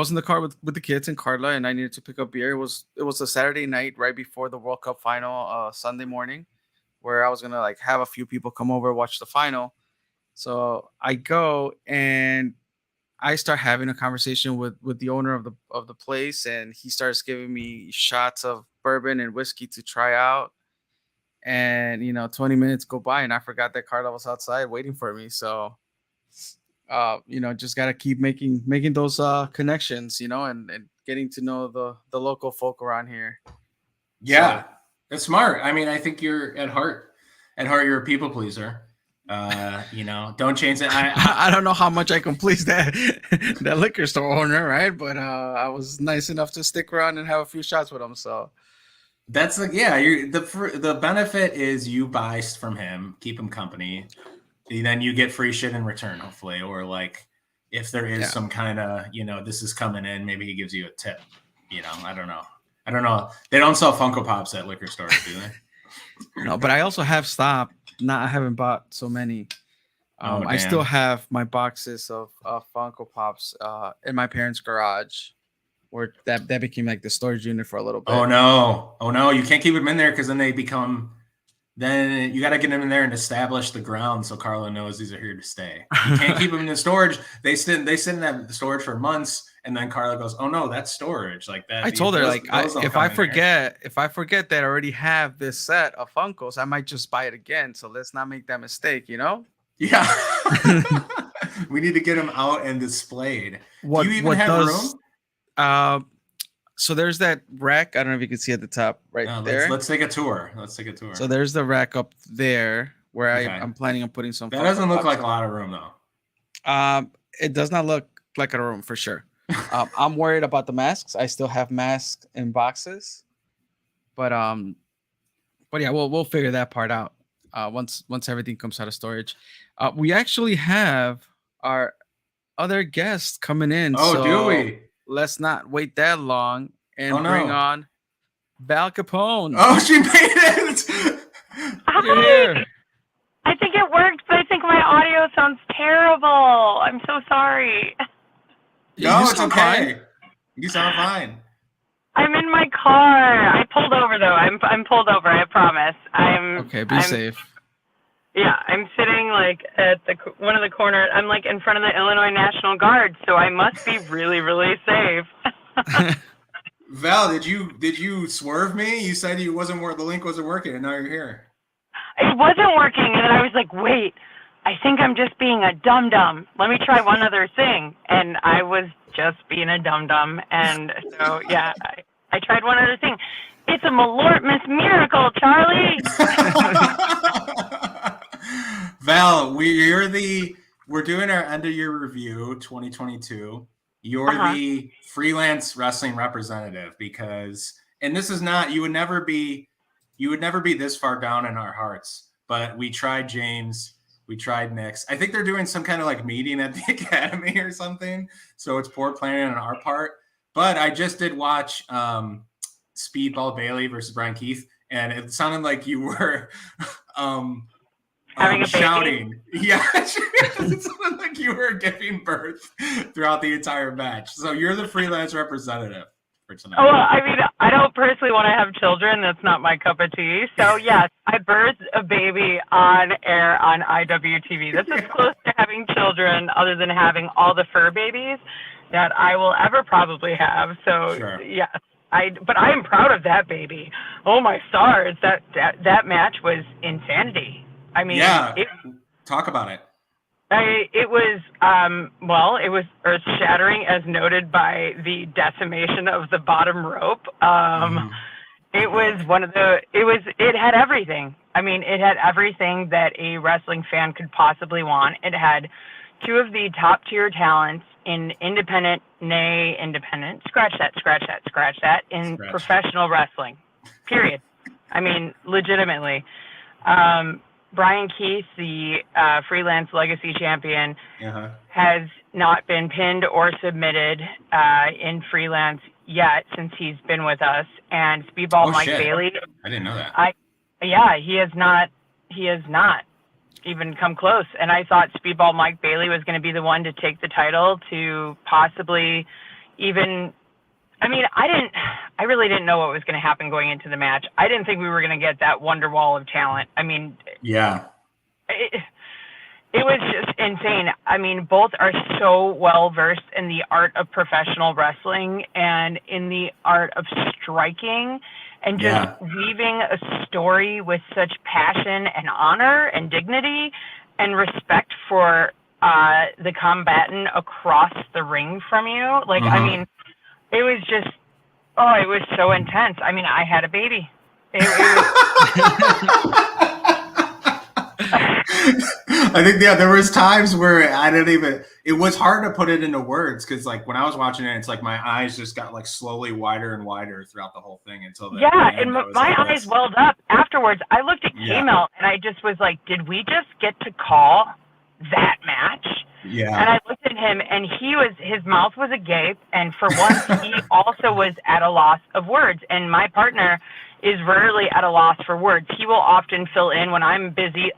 in the car with the kids and Carla, and I needed to pick up beer. It was a Saturday night right before the World Cup final, Sunday morning, where I was gonna like have a few people come over, watch the final. So I go and I start having a conversation with the owner of the place, and he starts giving me shots of bourbon and whiskey to try out. And 20 minutes go by, and I forgot that Carla was outside waiting for me. So, just gotta keep making those connections, and getting to know the local folk around here. Yeah, that's smart. I mean, I think you're at heart you're a people pleaser. Don't change it. I don't know how much I can please that liquor store owner, right? But I was nice enough to stick around and have a few shots with him. So that's the benefit is you buy from him, keep him company, then you get free shit in return, hopefully, or like if there is some kind of this is coming in, maybe he gives you a tip. I don't know. They don't sell Funko Pops at liquor stores, do they? No, but I also have stopped. I haven't bought so many. I still have my boxes of Funko Pops in my parents' garage, where that became like the storage unit for a little bit. Oh no! You can't keep them in there because then they become. Then you got to get them in there and establish the ground so Carla knows these are here to stay. You can't keep them in the storage. They sit in that storage for months, and then Carla goes, "Oh no, that's storage." Like that. I told her if I forget that I already have this set of Funkos, I might just buy it again. So let's not make that mistake, Yeah. We need to get them out and displayed. Do you even have room? So there's that rack. I don't know if you can see at the top there. Let's take a tour. So there's the rack up there where I'm planning on putting some. That doesn't look like a lot of room though. It does not look like a room for sure. I'm worried about the masks. I still have masks in boxes, but yeah, we'll figure that part out once everything comes out of storage. We actually have our other guests coming in. Oh, do we? Let's not wait that long and bring on Val Capone. Oh, she made it! Hi. I think it worked, but I think my audio sounds terrible. I'm so sorry. No, it's okay. You sound fine. I'm in my car. I pulled over though. I'm pulled over. I promise. Okay. Be safe. Yeah, I'm sitting like at one of the corners. I'm like in front of the Illinois National Guard, so I must be really, really safe. Val, did you swerve me? You said the link wasn't working, and now you're here. It wasn't working, and then I was like, wait, I think I'm just being a dum-dum. Let me try one other thing. And I was just being a dum-dum. And so, yeah, I tried one other thing. It's a Malortmas miracle, Charlie. Val, we're doing our end of year review 2022. You're the freelance wrestling representative and this is not, you would never be this far down in our hearts, but we tried James, we tried Nick's. I think they're doing some kind of like meeting at the academy or something. So it's poor planning on our part, but I just did watch Speedball Bailey versus Brian Keith, and it sounded like you were shouting. Yeah, it sounded like you were giving birth throughout the entire match. So you're the freelance representative for tonight. Oh, well, I mean, I don't personally want to have children. That's not my cup of tea. So, yes, I birthed a baby on air on IWTV. That's as close to having children, other than having all the fur babies, that I will ever probably have. So, Sure. yes. But I am proud of that baby. Oh, my stars. That match was insanity. I mean, yeah. Talk about it. It was, it was earth-shattering, as noted by the decimation of the bottom rope. It was it had everything. I mean, it had everything that a wrestling fan could possibly want. It had two of the top-tier talents in independent, scratch that, in professional wrestling, period. I mean, legitimately. Brian Keith, the freelance legacy champion, has not been pinned or submitted in freelance yet since he's been with us. And Speedball Mike Bailey, I didn't know that. He has not even come close. And I thought Speedball Mike Bailey was going to be the one to take the title to possibly even. I mean, I really didn't know what was going to happen going into the match. I didn't think we were going to get that wonder wall of talent. I mean, yeah, it was just insane. I mean, both are so well versed in the art of professional wrestling and in the art of striking and just weaving a story with such passion and honor and dignity and respect for the combatant across the ring from you. Like, I mean, it was just, it was so intense. I mean, I had a baby. I think, there was times where it was hard to put it into words because, like, when I was watching it, it's like my eyes just got, like, slowly wider and wider throughout the whole thing until the end. And my eyes welled up afterwards. I looked at K-Mel and I just was like, did we just get to call that match? Yeah. And I looked at him and his mouth was agape. And for once, he also was at a loss of words. And my partner is rarely at a loss for words. He will often fill in when I'm busy,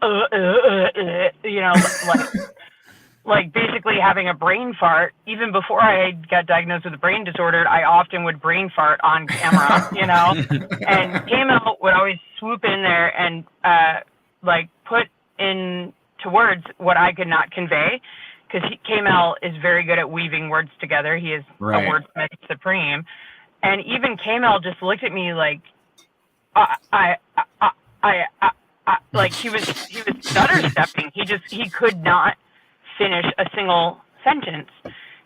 like basically having a brain fart. Even before I got diagnosed with a brain disorder, I often would brain fart on camera, and K-Mel would always swoop in there and put into words what I could not convey. Because K-Mel is very good at weaving words together. He is a wordsmith supreme. And even K-Mel just looked at me like, like he was stutter stepping. He could not finish a single sentence.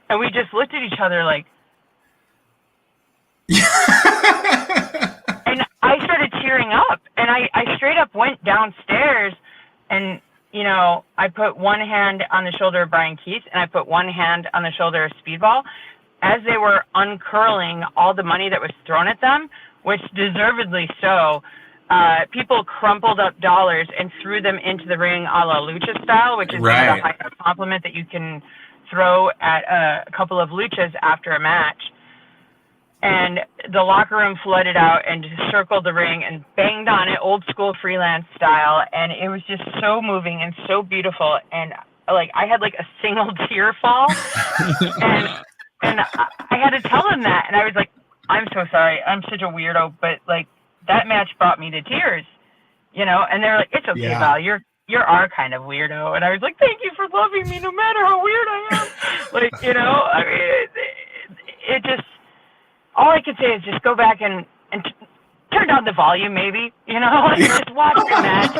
And we just looked at each other like, and I started tearing up. And I straight up went downstairs and, I put one hand on the shoulder of Brian Keith and I put one hand on the shoulder of Speedball as they were uncurling all the money that was thrown at them, which deservedly so. People crumpled up dollars and threw them into the ring a la lucha style, which is the highest compliment that you can throw at a couple of luchas after a match. And the locker room flooded out and circled the ring and banged on it old school freelance style. And it was just so moving and so beautiful. And like, I had like a single tear fall and I had to tell them that. And I was like, I'm so sorry. I'm such a weirdo, but like that match brought me to tears, and they're like, it's okay, Val, you're our kind of weirdo. And I was like, thank you for loving me no matter how weird I am. Like, I mean, it just, all I could say is just go back and turn down the volume, maybe, just watch the match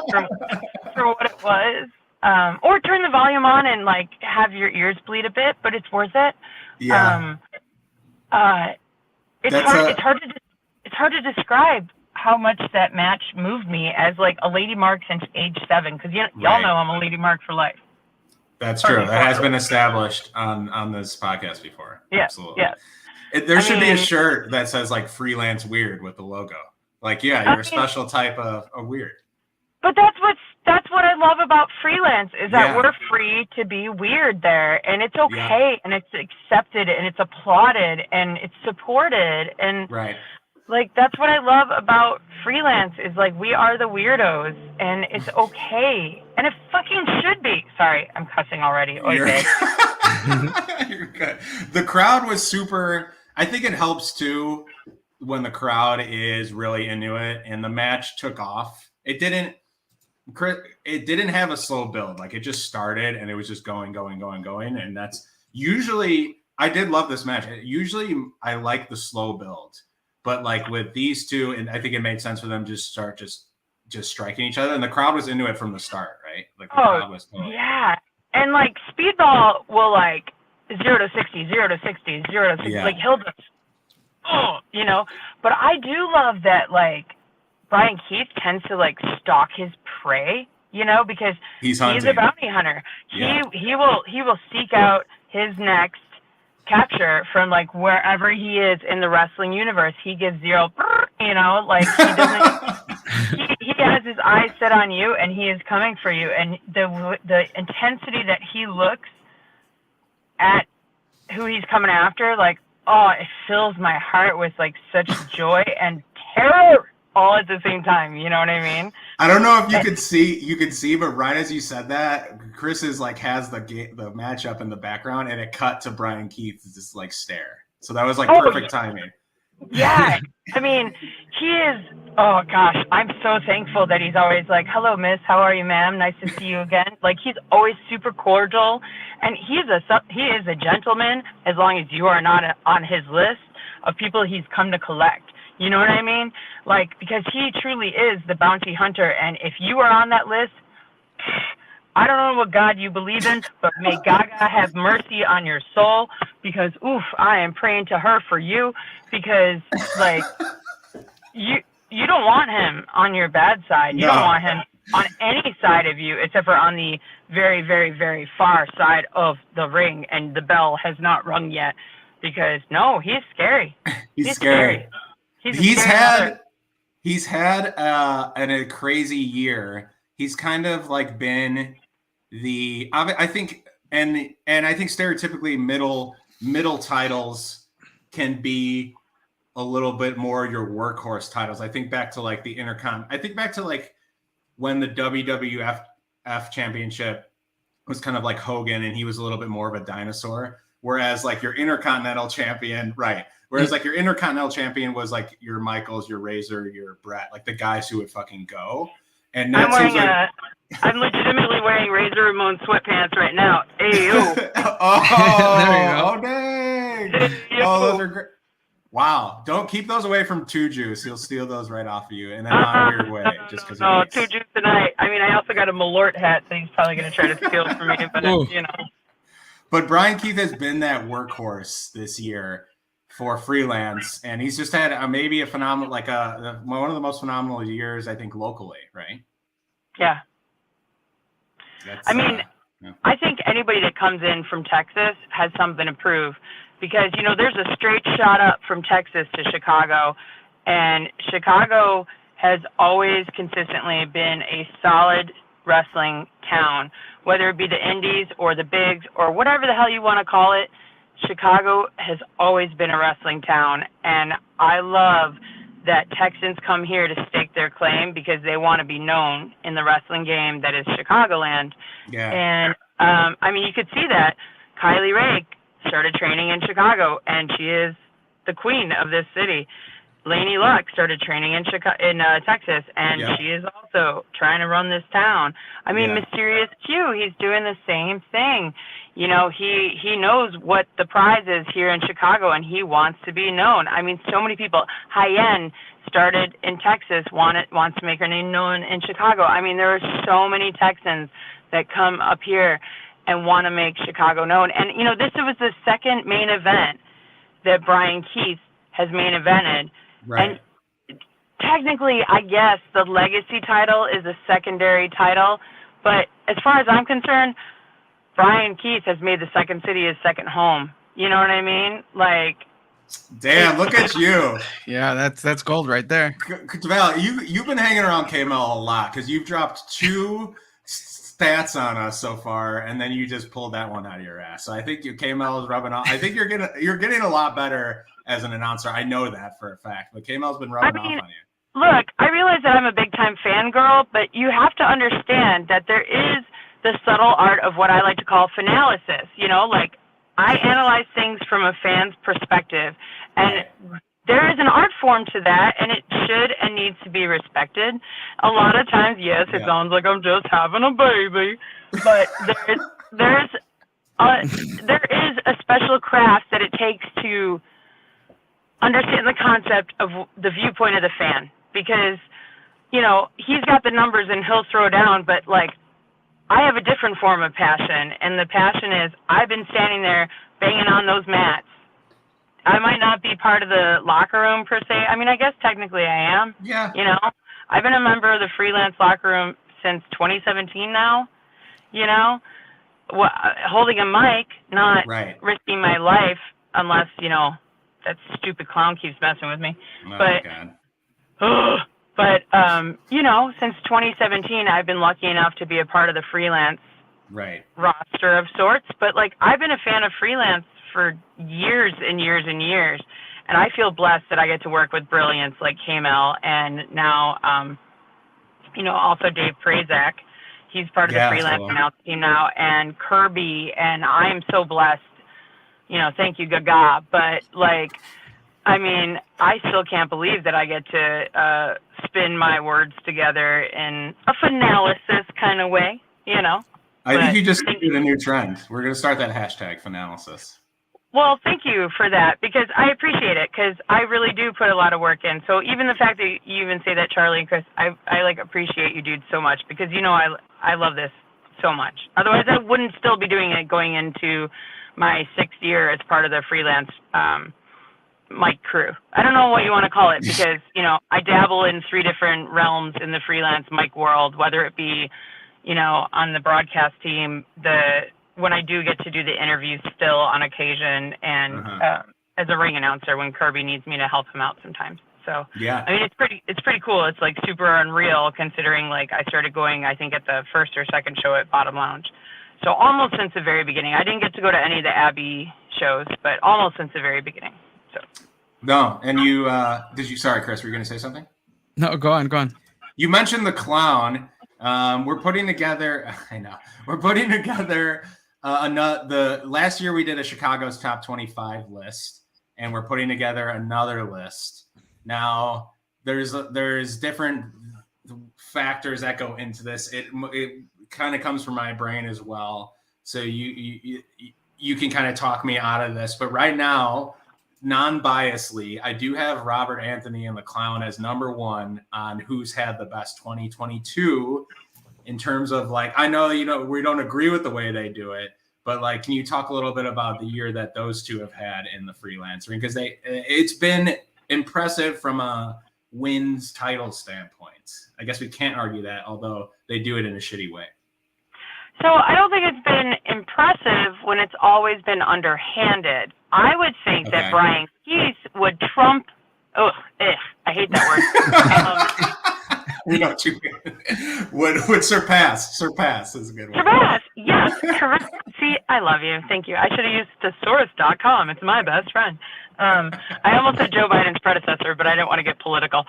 for what it was. Or turn the volume on and like have your ears bleed a bit, but it's worth it. Yeah. It's hard to describe how much that match moved me as like a lady mark since age 7, because y'all know I'm a lady mark for life. That's true. That has been established on this podcast before. Yeah, absolutely. Yeah. There should be a shirt that says like freelance weird with the logo. Like, you're a special type of weird. But that's what I love about freelance is that we're free to be weird there, and it's okay, and it's accepted, and it's applauded, and it's supported, and like that's what I love about freelance is like we are the weirdos, and it's okay, and it fucking should be. Sorry, I'm cussing already. You're good. The crowd was super. I think it helps too when the crowd is really into it, and the match took off. It didn't have a slow build. Like, it just started and it was just going. And that's usually, I did love this match. Usually I like the slow build, but like with these two, and I think it made sense for them to start just striking each other. And the crowd was into it from the start, right? Like, the crowd was totally. Yeah. And like Speedball will like 0 to 60, 0 to 60, 0 to 60. Yeah. Like, he'll just, you know, but I do love that, like, Brian Keith tends to like stalk his prey, you know, because he's a bounty hunter. Yeah. He will seek out his next capture from like wherever he is in the wrestling universe. He gives zero, you know, like he doesn't. he has his eyes set on you, and he is coming for you. And the intensity that he looks at who he's coming after, like, oh, it fills my heart with like such joy and terror all at the same time. You know what I mean? I don't know if you could see, but right as you said that, Chris is like has the matchup in the background, and it cut to Brian Keith's just like stare. So that was like perfect timing. Yeah. I mean, he is, oh gosh, I'm so thankful that he's always like, hello, miss, how are you, ma'am? Nice to see you again. Like, he's always super cordial, and he is a gentleman as long as you are not on his list of people he's come to collect. You know what I mean? Like, because he truly is the bounty hunter, and if you are on that list, I don't know what God you believe in, but may Gaga have mercy on your soul, because, oof, I am praying to her for you, because, like, you don't want him on your bad side. You don't want him on any side of you, except for on the very, very, very far side of the ring, and the bell has not rung yet, because, no, he's scary. He's scary. He's had a crazy year. He's kind of like been I think stereotypically middle titles can be a little bit more your workhorse titles. I think back to like the Intercon. I think back to like when the WWF championship was kind of like Hogan, and he was a little bit more of a dinosaur. Whereas like your Intercontinental champion, right? Whereas like your Intercontinental champion was like your Michaels, your Razor, your Brett, like the guys who would fucking go. And that I'm legitimately wearing Razor Ramon sweatpants right now. Ayo. Oh, dang. Oh, those are great. Wow. Don't keep those away from Two Juice. He'll steal those right off of you in a non-weird way. Just because. No, Two Juice tonight. I mean, I also got a Malort hat, so he's probably going to try to steal it from me, but you know. But Brian Keith has been that workhorse this year for freelance, and he's just had maybe a phenomenal, like one of the most phenomenal years, I think, locally, right? Yeah. I mean, I think anybody that comes in from Texas has something to prove, because, you know, there's a straight shot up from Texas to Chicago, and Chicago has always consistently been a solid wrestling town, whether it be the indies or the bigs or whatever the hell you want to call it. Chicago has always been a wrestling town, and I love that Texans come here to stake their claim because they want to be known in the wrestling game that is Chicagoland. Yeah. And I mean, you could see that Kylie Ray started training in Chicago, and she is the queen of this city. Lainey Luck started training in Texas, and she is also trying to run this town. I mean, Mysterious Q, he's doing the same thing. You know, he knows what the prize is here in Chicago, and he wants to be known. I mean, so many people. Hyen started in Texas, wants to make her name known in Chicago. I mean, there are so many Texans that come up here and want to make Chicago known. And, you know, this was the second main event that Brian Keith has main evented. Right. And technically, I guess the legacy title is a secondary title, but as far as I'm concerned, Brian Keith has made the second city his second home. You know what I mean? Like, damn, look at you. Yeah, that's gold right there. Val, you've been hanging around KML a lot because you've dropped 2 stats on us so far, and then you just pulled that one out of your ass. So I think KML is rubbing off. I think you're getting a lot better as an announcer. I know that for a fact, but KML's been rubbing off on you. Look, I realize that I'm a big time fangirl, but you have to understand that there is the subtle art of what I like to call finalysis. You know, like, I analyze things from a fan's perspective, and there is an art form to that, and it should and needs to be respected. A lot of times, yes, it sounds like I'm just having a baby, but there is a special craft that it takes to understand the concept of the viewpoint of the fan, because, you know, he's got the numbers and he'll throw down, but like, I have a different form of passion, and the passion is I've been standing there banging on those mats. I might not be part of the locker room per se. I mean, I guess technically I am. Yeah. You know, I've been a member of the freelance locker room since 2017 now, you know, holding a mic, not risking my life unless, you know, that stupid clown keeps messing with me. Oh, but, God. But, you know, since 2017, I've been lucky enough to be a part of the freelance roster of sorts. But, like, I've been a fan of freelance for years and years and years. And I feel blessed that I get to work with brilliance like K-Mel and now, you know, also Dave Prazak. He's part of the freelance announce team now. And Kirby. And I'm so blessed. You know, thank you, Gaga. But, like, I mean, I still can't believe that I get to spin my words together in a finalysis kind of way, you know. I think you just did a new trend. We're going to start that hashtag finalysis. Well, thank you for that, because I appreciate it, because I really do put a lot of work in. So even the fact that you even say that, Charlie and Chris, I like appreciate you dudes so much, because, you know, I love this so much. Otherwise, I wouldn't still be doing it going into my 6th year as part of the freelance mic crew. I don't know what you want to call it, because, you know, I dabble in 3 different realms in the freelance mic world, whether it be, you know, on the broadcast team, when I do get to do the interviews still on occasion, and as a ring announcer when Kirby needs me to help him out sometimes. So, yeah, I mean, it's pretty cool. It's like super unreal, considering like I started going, I think, at the 1st or 2nd show at Bottom Lounge. So almost since the very beginning. I didn't get to go to any of the Abby shows, but almost since the very beginning. So. No, and you sorry, Chris, were you going to say something? No, go on. You mentioned the clown. We're putting together, the last year we did a Chicago's Top 25 list, and we're putting together another list. Now there's different factors that go into this. It kind of comes from my brain as well. So you can kind of talk me out of this, but right now, non-biasedly, I do have Robert Anthony and the Clown as number 1 on who's had the best 2022 in terms of, like, I know, you know, we don't agree with the way they do it, but like, can you talk a little bit about the year that those two have had in the freelance ring? Because it's been impressive from a wins title standpoint. I guess we can't argue that, although they do it in a shitty way. So I don't think it's been impressive when it's always been underhanded. I would think that Brian Keith would trump. Oh, I hate that word. We know what you mean. Would surpass. Surpass is a good one. Surpass, yes, correct. See, I love you. Thank you. I should have used thesaurus.com. It's my best friend. I almost said Joe Biden's predecessor, but I didn't want to get political.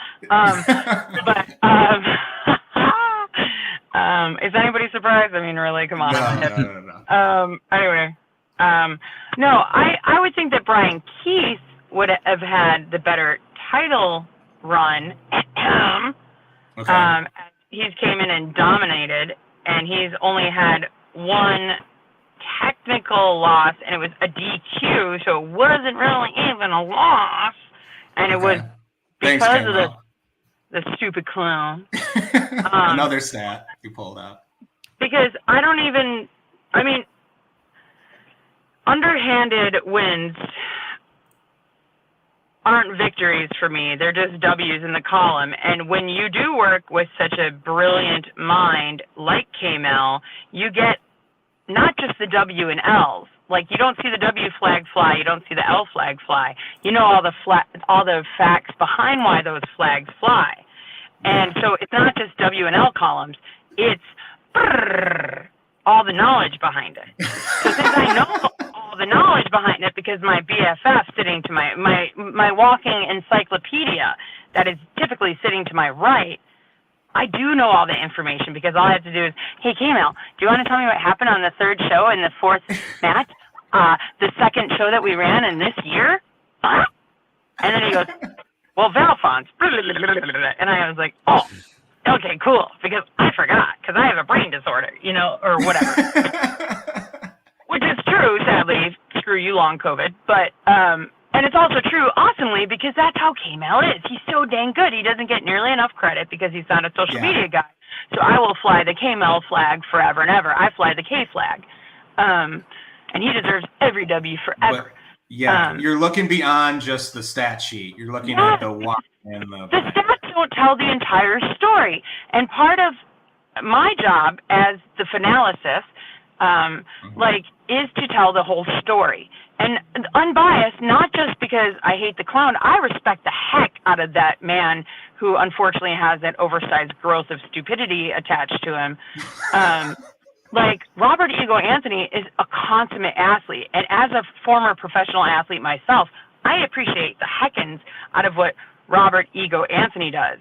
Is anybody surprised? I mean, really, come on. No. Anyway, no, I would think that Brian Keith would have had the better title run. He's came in and dominated, and he's only had 1 technical loss, and it was a DQ, so it wasn't really even a loss, and it was because of the stupid clown. Another stat you pulled out. Because underhanded wins aren't victories for me. They're just W's in the column. And when you do work with such a brilliant mind like K-Mel, you get not just the W and L's. Like, you don't see the W flag fly, you don't see the L flag fly. You know all the facts behind why those flags fly. And so it's not just W and L columns, it's all the knowledge behind it. So since I know all the knowledge behind it, because my BFF sitting to my walking encyclopedia that is typically sitting to my right, I do know all the information, because all I have to do is, hey, K-Mel, do you want to tell me what happened on the 3rd show and the 4th match? The 2nd show that we ran in this year? And then he goes, well, Valfon's, and I was like, oh, okay, cool, because I forgot, because I have a brain disorder, you know, or whatever. Which is true, sadly. Screw you, long COVID. But, and it's also true, awesomely, because that's how K-Mel is. He's so dang good. He doesn't get nearly enough credit because he's not a social media guy. So I will fly the K-Mel flag forever and ever. I fly the K flag. And he deserves every W forever. But, you're looking beyond just the stat sheet. You're looking at the why and the stats don't tell the entire story. And part of my job as the finalysis, is to tell the whole story. And unbiased, not just because I hate the clown, I respect the heck out of that man who unfortunately has that oversized growth of stupidity attached to him. Robert Ego Anthony is a consummate athlete. And as a former professional athlete myself, I appreciate the heckins out of what Robert Ego Anthony does.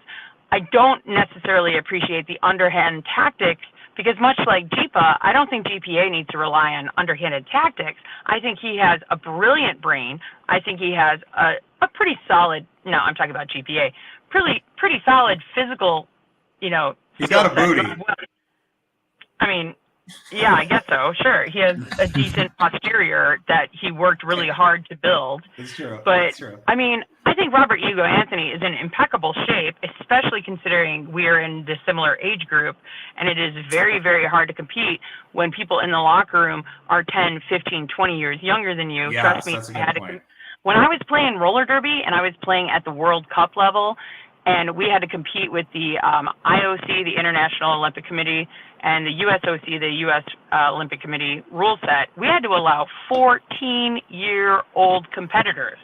I don't necessarily appreciate the underhand tactics because much like Jeepa, I don't think GPA needs to rely on underhanded tactics. I think he has a brilliant brain. I think he has a pretty solid, no, I'm talking about GPA, pretty solid physical, he's got a booty. I mean, yeah, I guess so. Sure. He has a decent posterior that he worked really hard to build. It's true. But, it's true. I mean, I think Robert Ego Anthony is in impeccable shape, especially considering we're in the similar age group. And it is very, very hard to compete when people in the locker room are 10, 15, 20 years younger than you. Yes, Trust me, that's a good point. When I was playing roller derby and I was playing at the World Cup level, and we had to compete with the IOC, the International Olympic Committee, and the USOC, the U.S. Olympic Committee rule set, we had to allow 14-year-old competitors.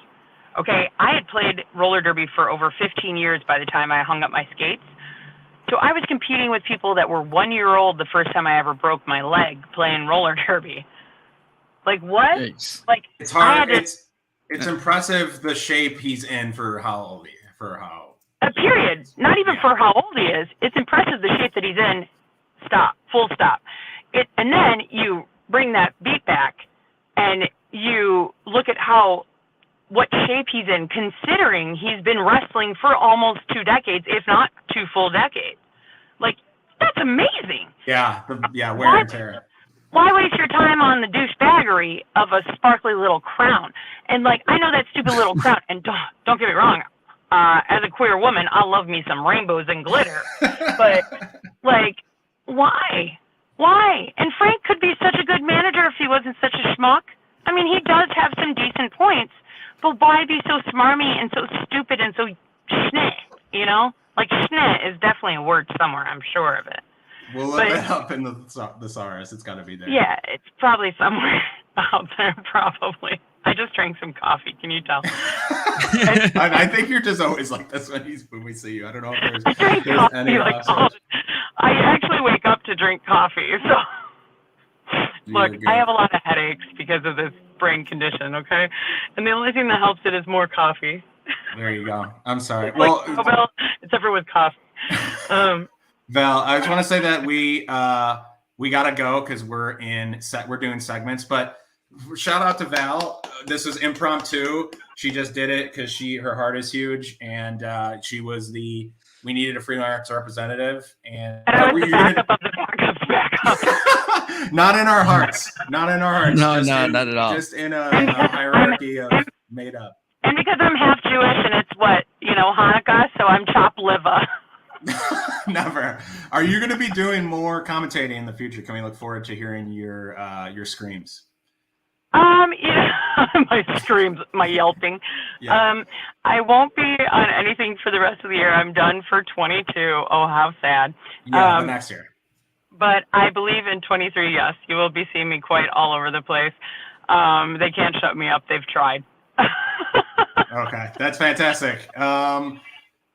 Okay, I had played roller derby for over 15 years by the time I hung up my skates. So I was competing with people that were 1 year old the first time I ever broke my leg playing roller derby. Like, what? Thanks. Like, it's hard. It's impressive the shape he's in for how old period. Not even for how old he is. It's impressive the shape that he's in. Stop. Full stop. And then you bring that beat back and you look at what shape he's in, considering he's been wrestling for almost 2 decades, if not 2 full decades. Like, that's amazing. Yeah. Wear and tear. Why waste your time on the douchebaggery of a sparkly little crown? And I know that stupid little crown. And don't get me wrong. As a queer woman, I love me some rainbows and glitter. But, why? Why? And Frank could be such a good manager if he wasn't such a schmuck. I mean, he does have some decent points, but why be so smarmy and so stupid and so schneh, you know? Schneh is definitely a word somewhere, I'm sure of it. We'll look that up in the thesaurus. It's got to be there. Yeah, it's probably somewhere out there, probably. I just drank some coffee. Can you tell? I think you're just always like this when we see you. I don't know if there's any I actually wake up to drink coffee. So, look, I have a lot of headaches because of this brain condition, okay? And the only thing that helps it is more coffee. There you go. I'm sorry. Well, except for with coffee. Val, I just want to say that we gotta go because we're doing segments, but shout out to Val. This is impromptu. She just did it because her heart is huge, and she was we needed a free arts representative, and I was the backup of the backup. Not in our hearts. Not in our hearts. No, not at all. Just in a hierarchy of made up. And because I'm half Jewish, and it's Hanukkah, so I'm chopped liver. Never. Are you going to be doing more commentating in the future? Can we look forward to hearing your screams? My screams, my yelping. Yeah. I won't be on anything for the rest of the year. I'm done for 22. Oh, how sad. Yeah, but next year. But I believe in 23, yes. You will be seeing me quite all over the place. They can't shut me up. They've tried. Okay, that's fantastic.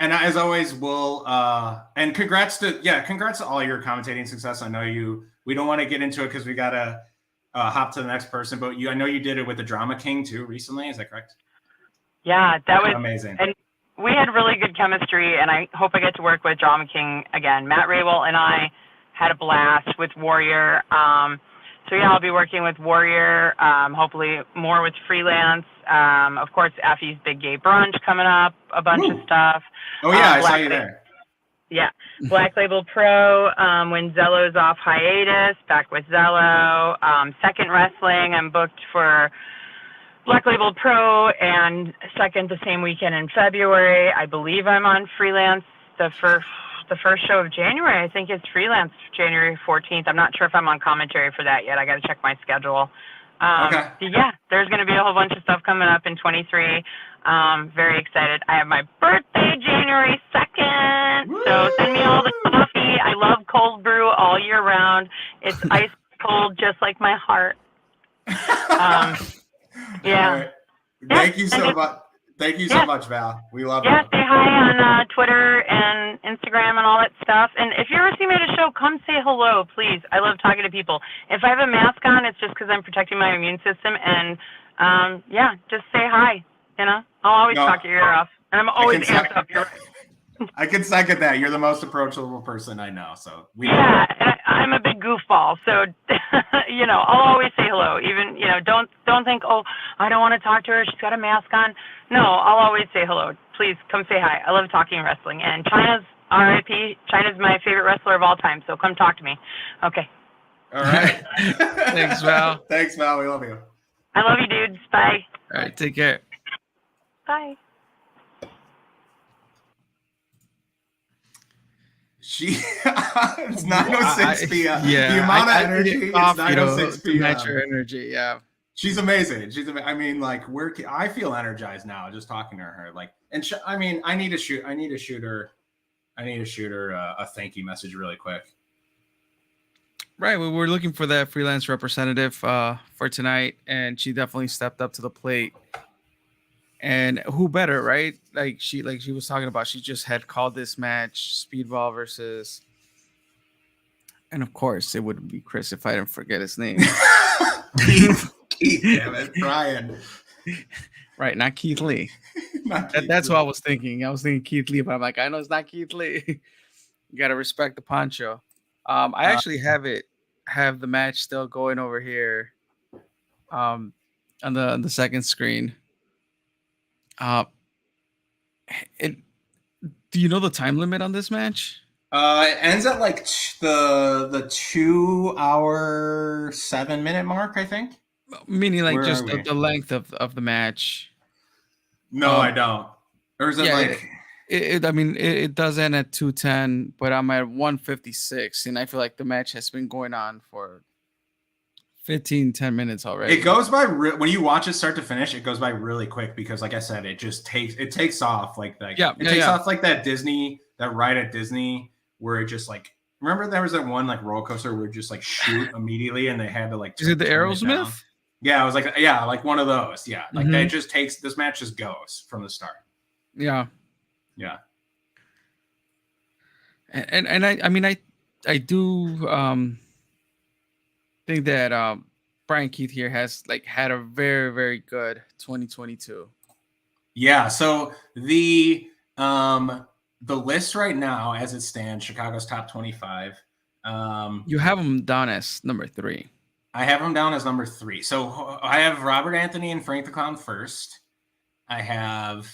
And as always, and congrats to all your commentating success. I know we don't want to get into it because we got to hop to the next person, but I know you did it with the Drama King too recently. Is that correct? Yeah, that was amazing. And we had really good chemistry, and I hope I get to work with Drama King again. Matt Raywell and I had a blast with Warrior. yeah, I'll be working with Warrior, hopefully more with freelance. Of course, Effie's Big Gay Brunch coming up, a bunch of stuff. Oh yeah, I saw you there. Yeah, Black Label Pro, when Zello's off hiatus, back with Zello. Second Wrestling, I'm booked for Black Label Pro and Second the same weekend in February. I believe I'm on freelance the first show of January. I think it's freelance January 14th. I'm not sure if I'm on commentary for that yet. I got to check my schedule. Okay. Yeah, there's going to be a whole bunch of stuff coming up in 23. Very excited. I have my birthday January 2nd. Woo! So send me all the coffee. I love cold brew all year round. It's ice cold, just like my heart. Yeah. Right. Thank you so much. Thank you so much, Val. We love Yeah, you. say hi on Twitter and Instagram and all that stuff. And if you ever see me at a show, come say hello, please. I love talking to people. If I have a mask on, it's just because I'm protecting my immune system. And yeah, just say hi. You know, I'll always talk your ear off, and I'm always amped up. You're right. I can second that. You're the most approachable person I know. So yeah, I'm a big goofball, so you know, I'll always say hello. Even don't think, oh, I don't want to talk to her. She's got a mask on. No, I'll always say hello. Please come say hi. I love talking wrestling, and China's RIP. China's my favorite wrestler of all time. So come talk to me. Okay. All right. Thanks, Val. Thanks, Val. We love you. I love you, dudes. Bye. All right, take care. Bye. It's 9:06 p.m. Yeah, the amount of energy. It's Coffee 9:06 to p.m. match your energy. Yeah. She's amazing. I mean, like, I feel energized now just talking to her. Like, and I mean, I need to shoot her a thank you message really quick. Right. We were looking for that freelance representative for tonight, and she definitely stepped up to the plate. And who better, right? Like she was talking about, she just had called this match, Speedball versus, and of course it would be Chris if I didn't forget his name. Keith, damn it, Brian. Right, not Keith Lee. That's what I was thinking. I was thinking Keith Lee, but I'm like, I know it's not Keith Lee. You gotta respect the poncho. I actually have the match still going over here, on the second screen. Do you know the time limit on this match? It ends at like the 2 hour 7 minute mark, I think. Meaning like Where just are we? the length of the match. No, I don't. Or is it like? It does end at 2:10, but I'm at 1:56, and I feel like the match has been going on for 10 minutes already. It goes by when you watch it start to finish. It goes by really quick because, like I said, it takes off like that. It takes off like that ride at Disney where it just like, remember there was that one like roller coaster where it just like shoot immediately and they had to like. Is it the Aerosmith? Yeah, it was like one of those. Yeah, like that just takes, this match just goes from the start. Yeah. Yeah. And I do think that Brian Keith here has like had a very, very good 2022. Yeah, so the list right now as it stands, Chicago's top 25. You have him down as number 3. I have him down as number 3. So I have Robert Anthony and Frank the Clown first. I have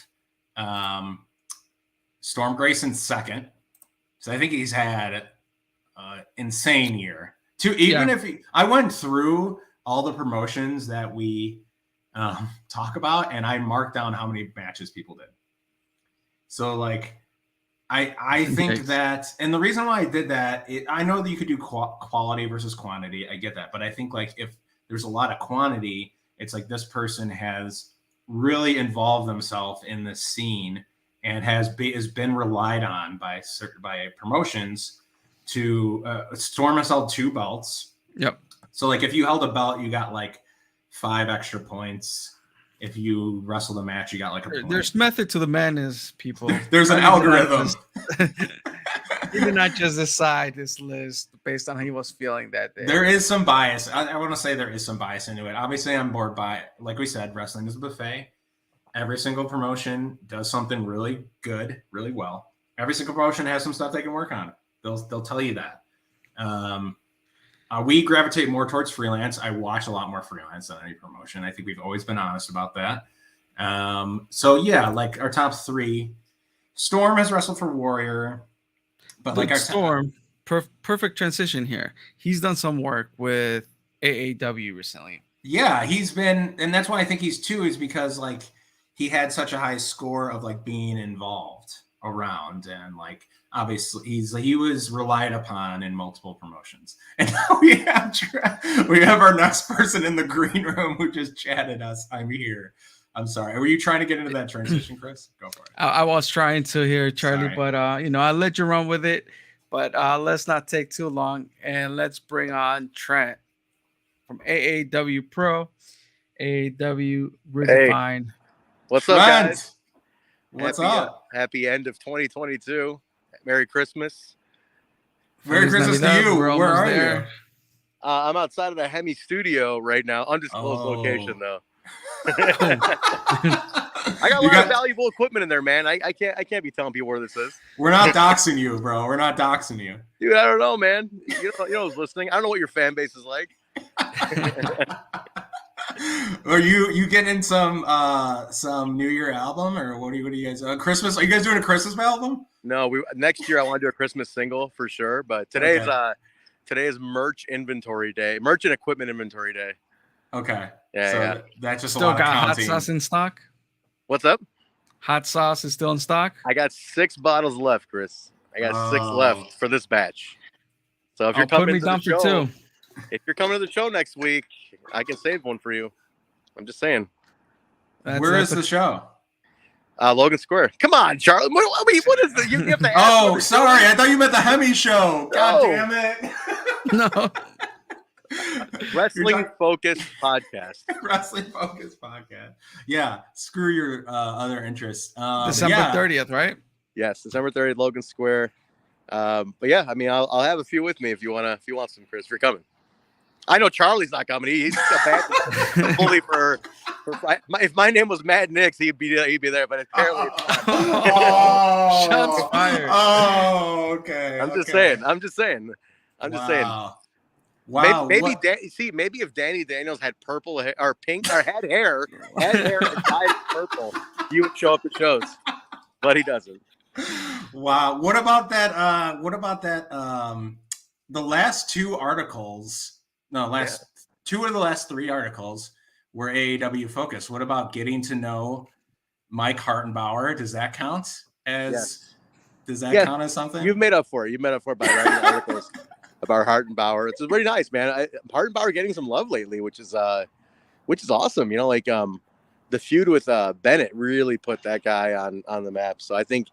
Storm Grayson second. So I think he's had an insane year. I went through all the promotions that we talk about, and I marked down how many matches people did. So like, I think that, and the reason why I did that, I know that you could do quality versus quantity. I get that, but I think like if there's a lot of quantity, it's like this person has really involved themselves in the scene and has been relied on by promotions to Storm has held 2 belts. Yep. So like if you held a belt, you got like 5 extra points. If you wrestled a match, you got like a point. There's method to the madness, people. There's an algorithm. You did not just decide this list based on how he was feeling that day. There is some bias. I want to say there is some bias into it. Obviously, I'm bored by it. Like we said, wrestling is a buffet. Every single promotion does something really good, really well. Every single promotion has some stuff they can work on. They'll tell you that. We gravitate more towards freelance. I watch a lot more freelance than any promotion. I think we've always been honest about that. So yeah, like our top 3, Storm has wrestled for Warrior, but like our Storm, perfect transition here. He's done some work with AAW recently. Yeah, he's been, and that's why I think he's 2 is because like he had such a high score of like being involved around, and like obviously he was relied upon in multiple promotions. And now we have our next person in the green room who just chatted us. I'm here. I'm sorry. Were you trying to get into that transition, Chris? Go for it. I was trying to hear Charlie, but I let you run with it. But let's not take too long, and let's bring on Trent from AAW Pro, AAW Redefined. Hey. What's up, guys? What's up? Happy end of 2022. Merry Christmas. Merry Christmas to you. Where are you? I'm outside of the Hemi studio right now. Undisclosed location, though. I got a lot of valuable equipment in there, man. I can't be telling people where this is. We're not doxing you, bro. We're not doxing you. Dude, I don't know, man. You know who's listening. I don't know what your fan base is like. Are you getting some New Year album, or what are you guys Christmas? Are you guys doing a Christmas album? No, next year I want to do a Christmas single for sure. But today is merch inventory day, merch and equipment inventory day. Okay. Yeah. So that's just still a lot got of hot counting. sauce in stock. What's up? Hot sauce is still in stock. I got 6 bottles left, Chris. I got 6 left for this batch. So if you're coming to the show, if you're coming to the show next week, I can save one for you. I'm just saying. Where is the show? Logan Square. Come on, Charlie. What is this? You have to ask. Oh, sorry. I thought you meant the Hemi show. God damn it. No. Wrestling Focused Podcast. Wrestling Focused Podcast. Yeah. Screw your other interests. December 30th, right? Yes, December 30th, Logan Square. But yeah, I mean, I'll have a few with me if you want some, Chris. If you're coming. I know Charlie's not coming. He's a bad bully for if my name was Matt Nix, he'd be there. But apparently, shots fired. Oh, okay. I'm just saying. Wow. Maybe if Danny Daniels had purple hair or pink or had hair and dyed purple, you would show up at shows, but he doesn't. Wow. What about that? The last 2 articles. No, 2 of the last 3 articles were AAW focused. What about getting to know Mike Hartenbauer? Does that count as? Does that count as something? You've made up for it. By writing articles about Hartenbauer. It's really nice, man. Hartenbauer getting some love lately, which is awesome. You know, like the feud with Bennett really put that guy on the map. So I think,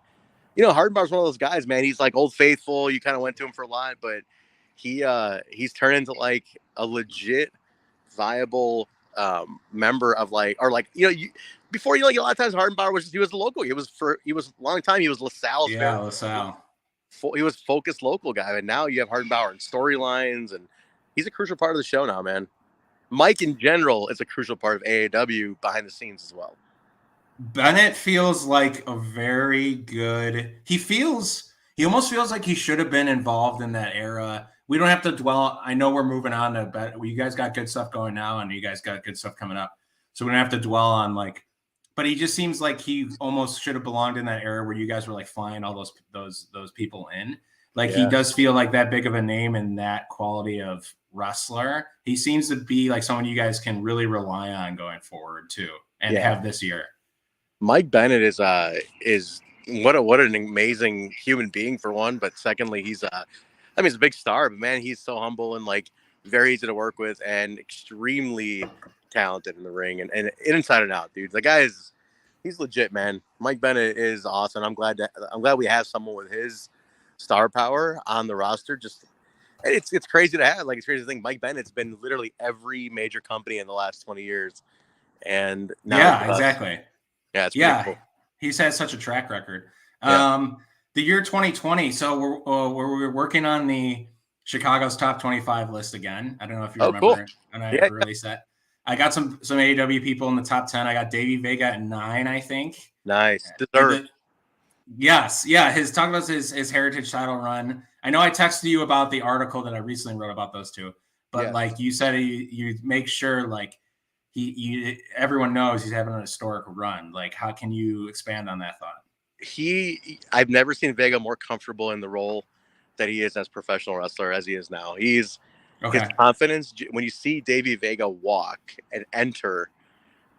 Hardenbauer's one of those guys, man. He's like Old Faithful. You kind of went to him for a lot, but he's turned into like a legit viable member of before a lot of times Hardenbauer was the local. He was a long time. He was LaSalle's. Yeah, LaSalle. He was focused local guy, and now you have Hardenbauer and storylines, and he's a crucial part of the show now, man. Mike in general is a crucial part of AAW behind the scenes as well. Bennett feels like a very good. He almost feels like he should have been involved in that era. We don't have to dwell. I know we're moving on to bet. You guys got good stuff going now, and you guys got good stuff coming up. So we don't have to dwell on but he just seems like he almost should have belonged in that era where you guys were like flying all those people in. He does feel like that big of a name and that quality of wrestler. He seems to be like someone you guys can really rely on going forward too, and have this year. Mike Bennett is what an amazing human being for one, but secondly, he's a big star, but man, he's so humble and very easy to work with and extremely talented in the ring and inside and out, dude. The guy he's legit, man. Mike Bennett is awesome. I'm glad we have someone with his star power on the roster. Just it's crazy to have. It's crazy to think Mike Bennett's been literally every major company in the last 20 years. And now exactly. Yeah, it's pretty cool. He's had such a track record. Yeah. The year 2020. So we're working on the Chicago's top 25 list again. I don't know if you remember. Cool. And I released that. I got some AEW people in the top 10. I got Davey Vega at 9, I think. Nice. Deserved. Yes. Yeah. Talk about his heritage title run. I know I texted you about the article that I recently wrote about those 2. but Yes. like you said, you make sure like everyone knows he's having a historic run. Like, how can you expand on that thought? I've never seen Vega more comfortable in the role that he is as professional wrestler as he is now. His confidence, when you see Davey Vega walk and enter,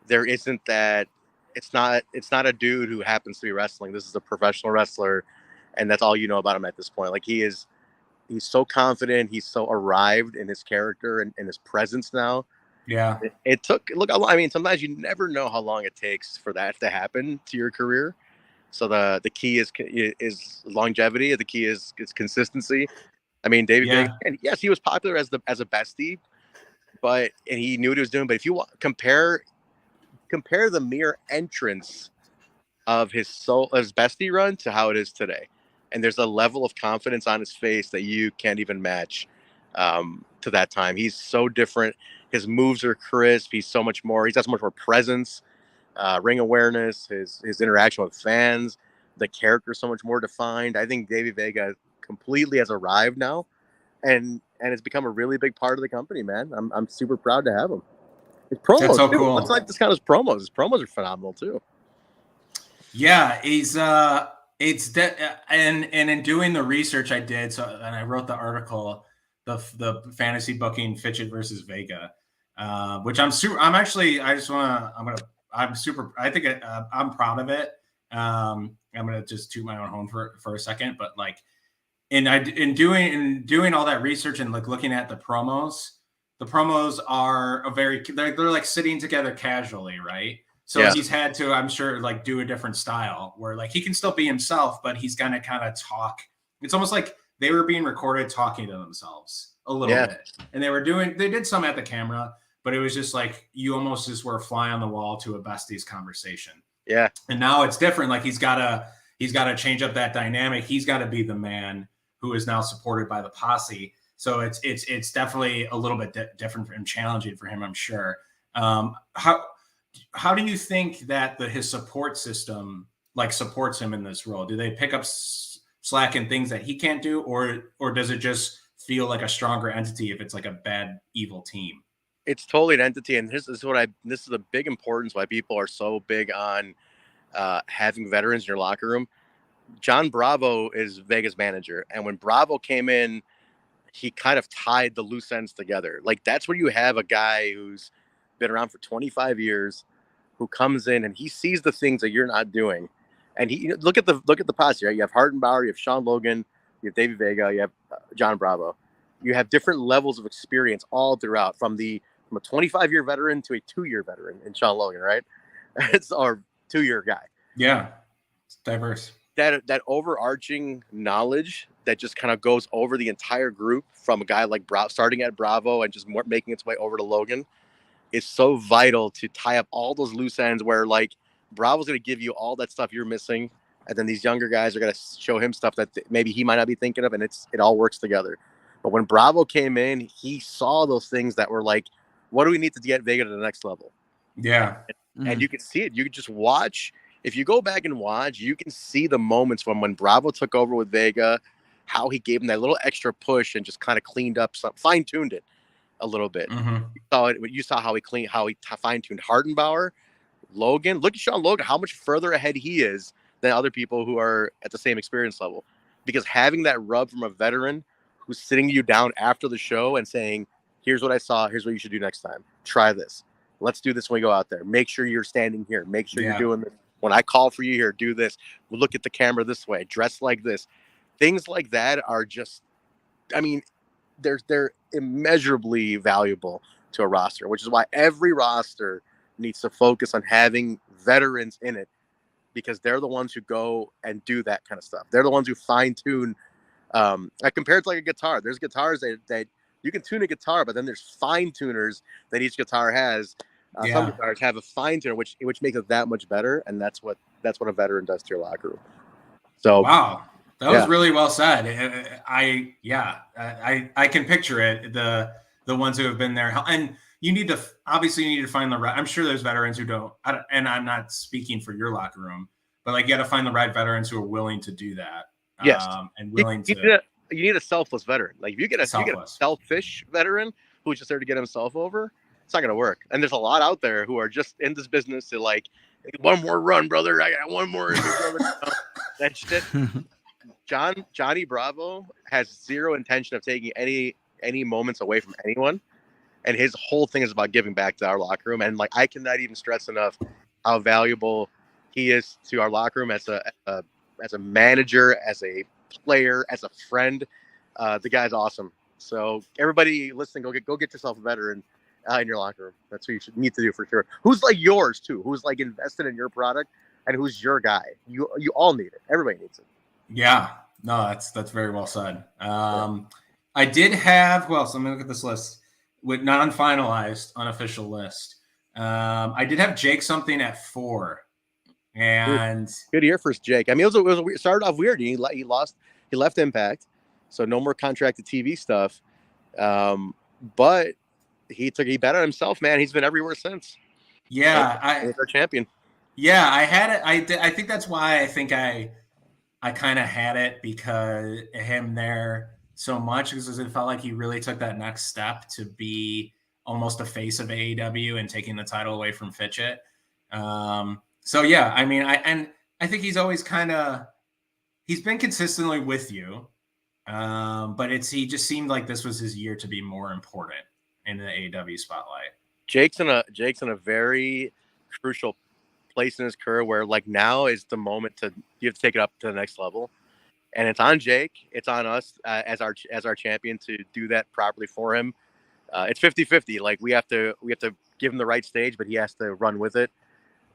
there isn't that. It's not a dude who happens to be wrestling. This is a professional wrestler, and that's all you know about him at this point. Like, he's so confident. He's so arrived in his character and his presence now. Yeah. It took, look, I mean, sometimes you never know how long it takes for that to happen to your career. So the key is longevity. The key is consistency. I mean, David Vega, and yes, he was popular as a bestie, and he knew what he was doing. But if you compare the mere entrance of his bestie run to how it is today, and there's a level of confidence on his face that you can't even match to that time. He's so different. His moves are crisp. He's so much more. He's got so much more presence, ring awareness. His interaction with fans, the character is so much more defined. I think Davey Vega completely has arrived now, and it's become a really big part of the company. Man, I'm super proud to have him. His promos, that's so too. cool. Let's not discount his promos. His promos are phenomenal too. Yeah, he's and in doing the research I did, and I wrote the article, the fantasy booking Fitchett versus Vega, which I'm super proud of it. I'm gonna just toot my own horn for a second, but like in doing all that research and like looking at the promos are they're like sitting together casually, right? So he's had to, I'm sure, like do a different style where like he can still be himself, but he's gonna kind of talk. It's almost like they were being recorded talking to themselves a little bit, and they did some at the camera, but it was just like you almost just were a fly on the wall to a besties conversation. Yeah. And now it's different. Like he's got to change up that dynamic. He's got to be the man who is now supported by the posse. So it's definitely a little bit different and challenging for him, I'm sure. How do you think that his support system like supports him in this role? Do they pick up slack in things that he can't do, or does it just feel like a stronger entity if it's like a bad evil team? It's totally an entity, and this is a big importance why people are so big on having veterans in your locker room. John Bravo is Vega's manager, and when Bravo came in, he kind of tied the loose ends together. Like, that's where you have a guy who's been around for 25 years, who comes in and he sees the things that you're not doing. And look at the posse, right? You have Hartenbauer, you have Sean Logan, you have Davey Vega, you have John Bravo. You have different levels of experience all throughout, from a 25-year veteran to a 2-year veteran in Sean Logan, right? It's our 2-year guy. Yeah, it's diverse. That overarching knowledge that just kind of goes over the entire group, from a guy like starting at Bravo and just making its way over to Logan, is so vital to tie up all those loose ends where like Bravo's going to give you all that stuff you're missing, and then these younger guys are going to show him stuff that maybe he might not be thinking of, and it all works together. But when Bravo came in, he saw those things that were like, what do we need to get Vega to the next level? Yeah. And you can see it. You can just watch. If you go back and watch, you can see the moments from when Bravo took over with Vega, how he gave him that little extra push and just kind of cleaned up, fine-tuned it a little bit. Mm-hmm. You saw how he fine-tuned Hartenbauer, Logan. Look at Sean Logan, how much further ahead he is than other people who are at the same experience level. Because having that rub from a veteran who's sitting you down after the show and saying, here's what I saw, here's what you should do next time. Try this. Let's do this when we go out there. Make sure you're standing here. Make sure you're doing this. When I call for you here, do this. We'll look at the camera this way. Dress like this. Things like that are just, I mean, they're immeasurably valuable to a roster, which is why every roster needs to focus on having veterans in it, because they're the ones who go and do that kind of stuff. They're the ones who fine-tune. I compare it to like a guitar. There's guitars that you can tune a guitar, but then there's fine-tuners that each guitar has. Some guitars have a fine-tuner, which makes it that much better, and that's what a veteran does to your locker room. So wow. That was really well said. I can picture it. The ones who have been there, and you need to find the right. I'm sure there's veterans who don't, and I'm not speaking for your locker room, but like you got to find the right veterans who are willing to do that. Yes, and willing you need a selfless veteran. Like if you get a selfish veteran who's just there to get himself over, it's not gonna work. And there's a lot out there who are just in this business to like, one more run, brother. I got one more in me, brother. That shit. Johnny Bravo has zero intention of taking any moments away from anyone, and his whole thing is about giving back to our locker room. And like, I cannot even stress enough how valuable he is to our locker room as a manager, as a player, as a friend. The guy's awesome. So everybody listening, go get yourself a veteran in your locker room. That's what you should need to do for sure. Who's like yours too? Who's like invested in your product, and who's your guy? You all need it. Everybody needs it. Yeah, no, that's very well said. I did have, well, so let me look at this list with non-finalized unofficial list. I did have Jake something at 4, and good year for Jake. I mean, it was started off weird. He left Impact, so no more contracted TV stuff. But he bet on himself, man. He's been everywhere since. Yeah, he's our champion. Yeah, I had it. I think that's why I think I kind of had it, because him there so much, because it felt like he really took that next step to be almost a face of AEW and taking the title away from Fitchett. So yeah, I mean, I think he's always he's been consistently with you, but he just seemed like this was his year to be more important in the AEW spotlight. Jake's in a very crucial place in his career where like now is the moment you have to take it up to the next level, and it's on Jake, it's on us as our champion to do that properly for him. It's 50-50. Like we have to give him the right stage, but he has to run with it.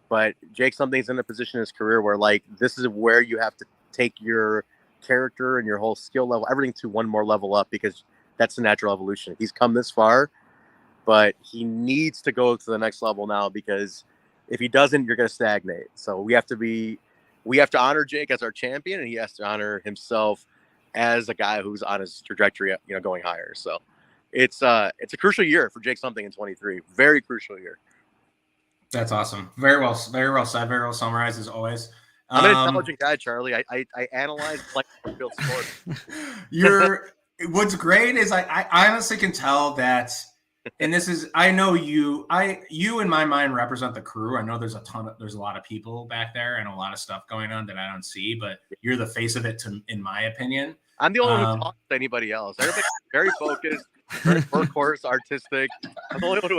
But Jake something's in a position in his career where like this is where you have to take your character and your whole skill level, everything to one more level up, because that's the natural evolution. He's come this far, but he needs to go to the next level now, because if he doesn't, you're going to stagnate. So we have to honor Jake as our champion, and he has to honor himself as a guy who's on his trajectory, going higher. So it's a crucial year for Jake something in 23. Very crucial year. That's awesome. Very well said. Very well summarized as always. I'm an intelligent guy, Charlie. I analyze like field sports. What's great is I honestly can tell that. And this is, I know you in my mind represent the crew. I know there's a lot of people back there and a lot of stuff going on that I don't see, but you're the face of it in my opinion. I'm the only one who talks to anybody else. Everybody's very focused, very workhorse, artistic. I'm the only one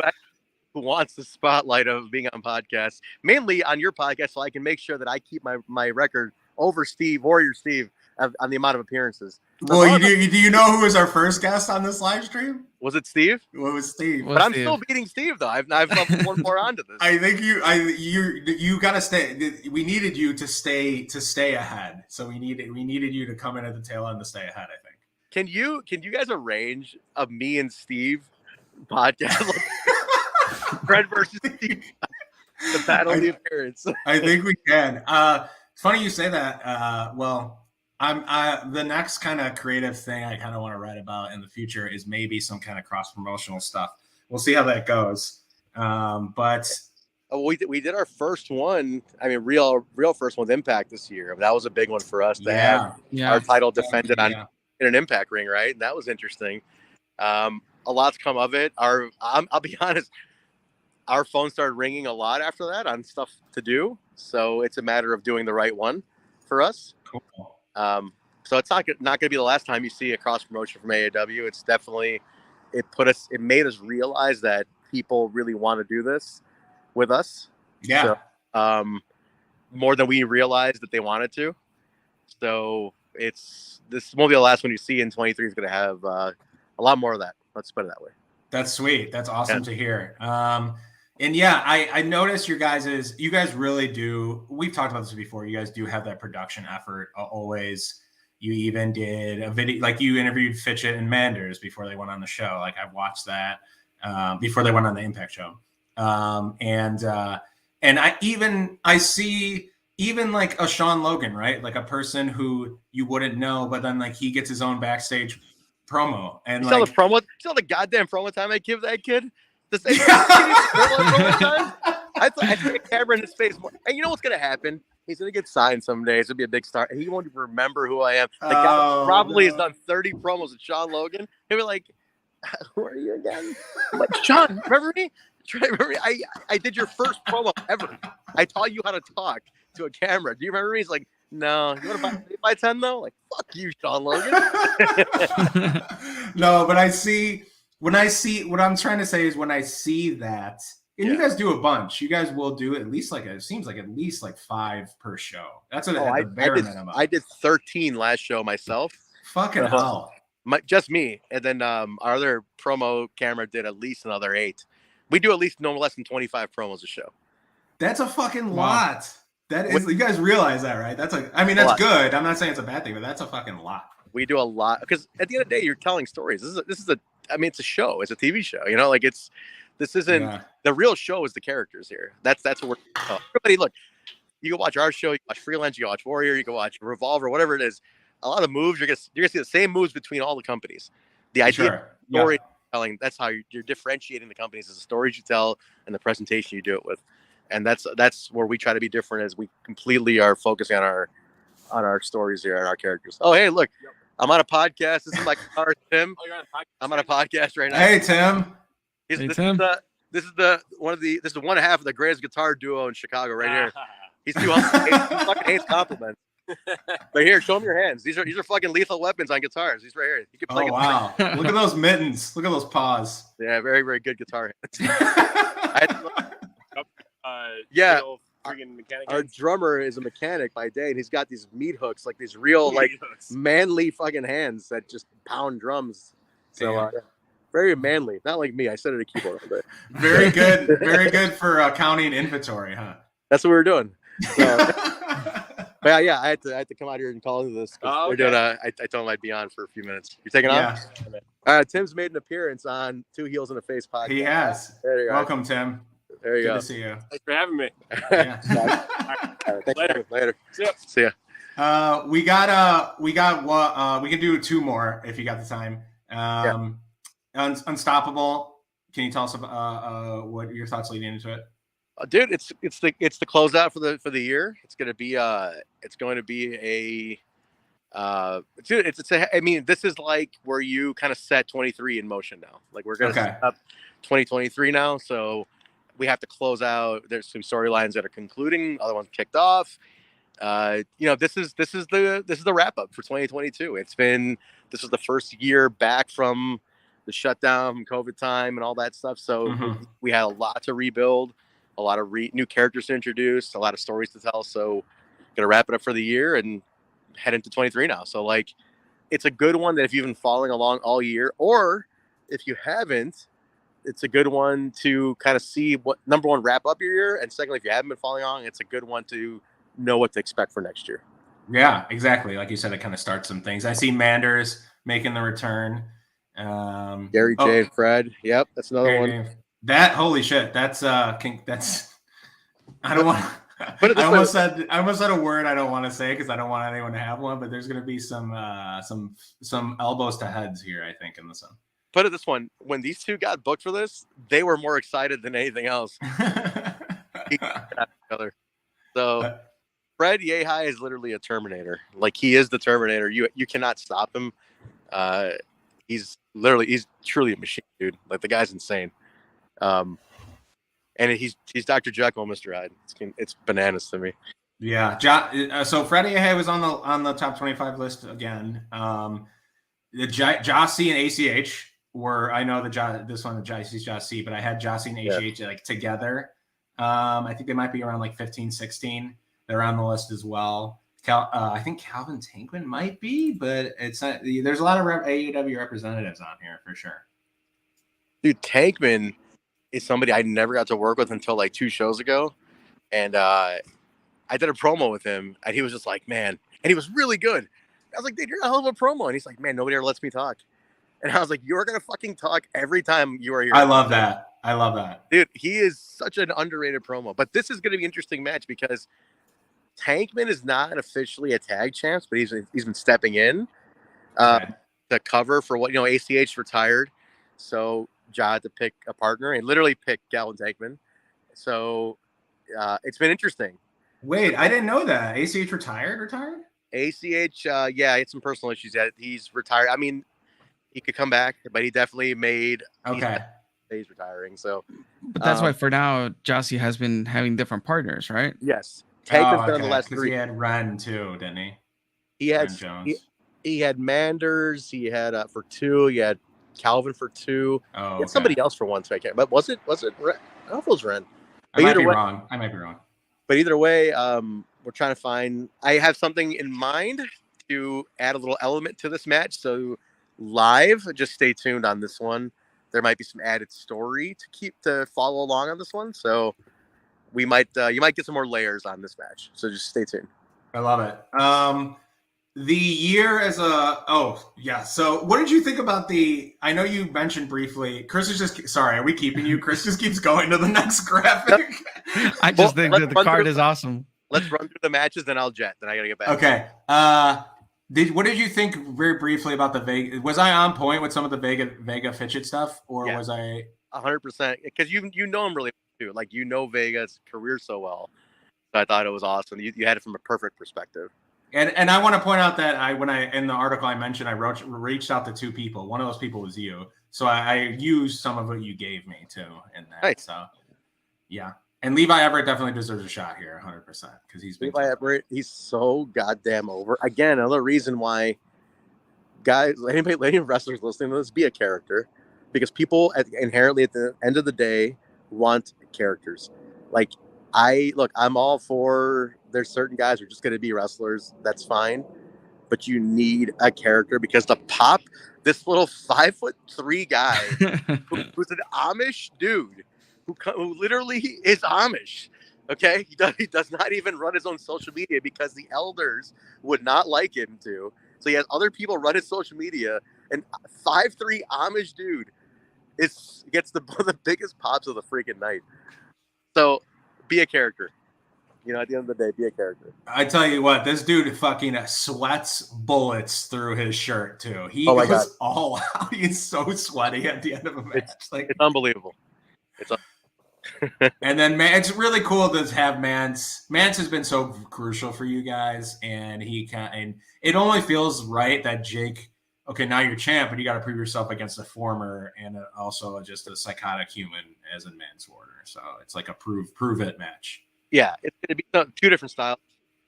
who wants the spotlight of being on podcasts, mainly on your podcast, so I can make sure that I keep my record over Warrior Steve, on the amount of appearances. Well, do you know who was our first guest on this live stream? Was it Steve? Well, it was Steve. But I'm still beating Steve, though. I've one more onto this. I think you got to stay. We needed you to stay ahead. So we needed you to come in at the tail end to stay ahead, I think. Can you guys arrange a me and Steve podcast? Fred versus Steve. The battle of the appearance. I think we can. It's funny you say that. Well, the next kind of creative thing I kind of want to write about in the future is maybe some kind of cross promotional stuff. We'll see how that goes. But we did our first one. I mean, real first one with Impact this year. That was a big one for us to have our title defended in an Impact ring, right? And that was interesting. A lot's come of it. I'll be honest. Our phone started ringing a lot after that on stuff to do. So it's a matter of doing the right one for us. Cool. So it's not going to be the last time you see a cross promotion from AEW. It's definitely, it made us realize that people really want to do this with us. Yeah. So, more than we realized that they wanted to. So this won't be the last one you see in 23. Is going to have a lot more of that. Let's put it that way. That's sweet. That's awesome to hear. And yeah, I noticed you guys really do. We've talked about this before. You guys do have that production effort always. You even did a video, like you interviewed Fitchett and Manders before they went on the show. Like I've watched that before they went on the Impact show. And I see even like a Sean Logan, right? Like a person who you wouldn't know, but then like he gets his own backstage promo. And you like you saw the goddamn promo time I give that kid. I took a camera in his face, and you know what's gonna happen? He's gonna get signed someday. It's gonna be a big star. He won't even remember who I am. The guy probably has done 30 promos with Sean Logan. He'll be like, who are you again? I'm like, Sean, remember me? Remember me? I did your first promo ever. I taught you how to talk to a camera. Do you remember me? He's like, no. You want to buy 8x10 though? Like, fuck you, Sean Logan. No, but what I'm trying to say is when I see that, and you guys do a bunch. You guys will do at least it seems like at least 5 per show. That's at the bare minimum. I did 13 last show myself. Fucking hell. Just me. And then our other promo camera did at least another 8. We do at least no less than 25 promos a show. That's a fucking lot. That is, you guys realize that, right? That's that's good. I'm not saying it's a bad thing, but that's a fucking lot. We do a lot because at the end of the day, you're telling stories. It's a show. It's a TV show. This isn't the real show. Is the characters here? That's what we're. Everybody, look. You can watch our show. You can watch Freelance. You can watch Warrior. You can watch Revolver. Whatever it is. A lot of moves. You're gonna see the same moves between all the companies. The idea, storytelling. That's how you're differentiating the companies. Is the stories you tell and the presentation you do it with, and that's where we try to be different. As we completely are focusing on our stories here and our characters. Oh, hey, look. Yep. I'm on a podcast. This is my car, Tim. Oh, you're on a podcast. I'm on a podcast right now. Hey, Tim. This is one half of the greatest guitar duo in Chicago right here. He's too humble. He fucking hates compliments. But here, show him your hands. These are fucking lethal weapons on guitars. He's right here. You can play guitar. Wow. Look at those mittens. Look at those paws. Yeah, very, very good guitar hands. Our drummer is a mechanic by day, and he's got these meat hooks, like these real, manly fucking hands that just pound drums. So, very manly. Not like me. I sit at a keyboard all day. Very good. Very good for counting inventory, huh? That's what we were doing. So, but yeah, I had to come out here and call into this. We're doing. I told him I'd be on for a few minutes. You're taking off. Tim's made an appearance on Two Heels and a Face podcast. He has. There you go. Welcome, Tim. There you go. Good to see you. Thanks for having me. Later. See ya. We can do 2 more if you got the time. Unstoppable. Can you tell us what your thoughts leading into it? Dude, it's the closeout for the year. It's going to be I mean, this is like where you kind of set 23 in motion now. Like we're going to set up 2023 now, so we have to close out. There's some storylines that are concluding, other ones kicked off. This is the wrap up for 2022. This is the first year back from the shutdown, COVID time, and all that stuff. So we had a lot to rebuild, a lot of new characters to introduce, a lot of stories to tell. So gonna wrap it up for the year and head into 23 now. So it's a good one that if you've been following along all year, or if you haven't, it's a good one to kind of see what, number one, wrap up your year, and secondly, if you haven't been following along, it's a good one to know what to expect for next year. Yeah, exactly. Like you said, it kind of starts some things. I see Manders making the return. Gary J. and Fred. Yep, that's another one. That holy shit. That's I don't want. I almost said a word I don't want to say because I don't want anyone to have one. But there's going to be some elbows to heads here, I think, in this one. Put it this one: when these two got booked for this, they were more excited than anything else. So Fred Yehi is literally a Terminator. Like he is the Terminator. You cannot stop him. He's truly a machine, dude. Like the guy's insane. And he's Dr. Jekyll and Mr. Hyde. It's bananas to me. Yeah. So Freddie Yehi was on the top 25 list again. The Jossie and ACH were, I know this one, the Jossie's Jossie, but I had Jossie and ACH like together. I think they might be around like 15, 16. They're on the list as well. I think Calvin Tankman might be, but it's not. There's a lot of AEW representatives on here for sure. Dude, Tankman is somebody I never got to work with until like 2 shows ago, and I did a promo with him, and he was just like, man, and he was really good. I was like, dude, you're a hell of a promo, and he's like, man, nobody ever lets me talk, and I was like, you're gonna fucking talk every time you are here. I love that, dude. He is such an underrated promo, but this is gonna be an interesting match because Tankman is not officially a tag champ, but he's been stepping in to cover for what, ACH retired. So Ja had to pick a partner and literally pick Calvin Tankman. So it's been interesting. Wait, I didn't know that. ACH retired? ACH, yeah, he had some personal issues. He's retired. I mean, he could come back, but he definitely made Okay. he's retiring. So, But that's why for now, Jossie has been having different partners, right? yes, Tank has been on the okay, last 'cause 3. he had Ren too, didn't he? He had Ren Jones. he had Manders. He had for 2. He had Calvin for 2. Oh, He okay. had somebody else for 1. So I can't. But was it? Ren? I don't know if it was Ren. I might be wrong. I might be wrong. But either way, we're trying to find. I have something in mind to add a little element to this match. So live, just stay tuned on this one. There might be some added story to follow along on this one. So we might you might get some more layers on this match. So just stay tuned. I love it. The year as so what did you think about I know you mentioned briefly, Chris is just, sorry, are we keeping you? Chris just keeps going to the next graphic. I just think that the card is awesome. Let's run through the matches, then I'll jet. Then I gotta get back. Okay. What did you think very briefly about the Vega? Was I on point with some of the Vega Fitchett stuff, or was I 100%? Because you know him really well too. Like, you know Vega's career so well. So I thought it was awesome. You had it from a perfect perspective. And I want to point out that when I in the article I mentioned, I reached out to 2 people. One of those people was you, so I used some of what you gave me too in that. Right. So yeah, and Levi Everett definitely deserves a shot here, 100%, because he's been Levi Everett. He's so goddamn over. Again, another reason why guys, any wrestlers listening to this, be a character, because people inherently at the end of the day want characters. Like, I'm all for. There's certain guys who are just going to be wrestlers. That's fine. But you need a character, because to pop this little 5'3" guy who's an Amish dude who literally is Amish. Okay. He does not even run his own social media because the elders would not like him to. So he has other people run his social media, and 5'3" Amish dude gets the biggest pops of the freaking night. So be a character. You know, at the end of the day, be a character. I tell you what, this dude fucking sweats bullets through his shirt too. He God. all out. He's so sweaty at the end of a match. It's unbelievable. And then it's really cool to have Mance. Mance has been so crucial for you guys, and it only feels right that Jake. Okay, now you're champ, but you got to prove yourself against a former and also just a psychotic human as in Manslaughter. So it's like a prove it match. Yeah, it's going to be 2 different styles.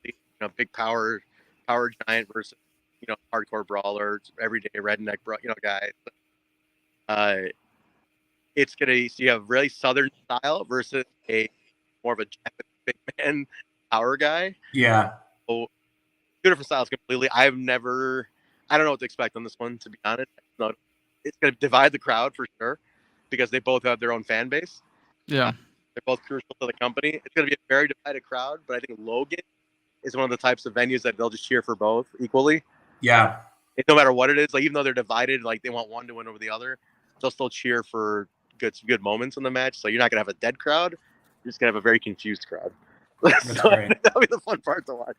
You know, big power giant versus, you know, hardcore brawler, everyday redneck, guy. It's going to, so you have really southern style versus a more of a Japanese big man power guy. Yeah. So 2 different styles completely. I don't know what to expect on this one, to be honest. It's going to divide the crowd for sure, because they both have their own fan base. Yeah. They're both crucial to the company. It's going to be a very divided crowd, but I think Logan is one of the types of venues that they'll just cheer for both equally. Yeah. No matter what it is, like, even though they're divided, like, they want one to win over the other, they'll still cheer for good moments in the match. So you're not going to have a dead crowd. You're just going to have a very confused crowd. That's great. That'll be the fun part to watch.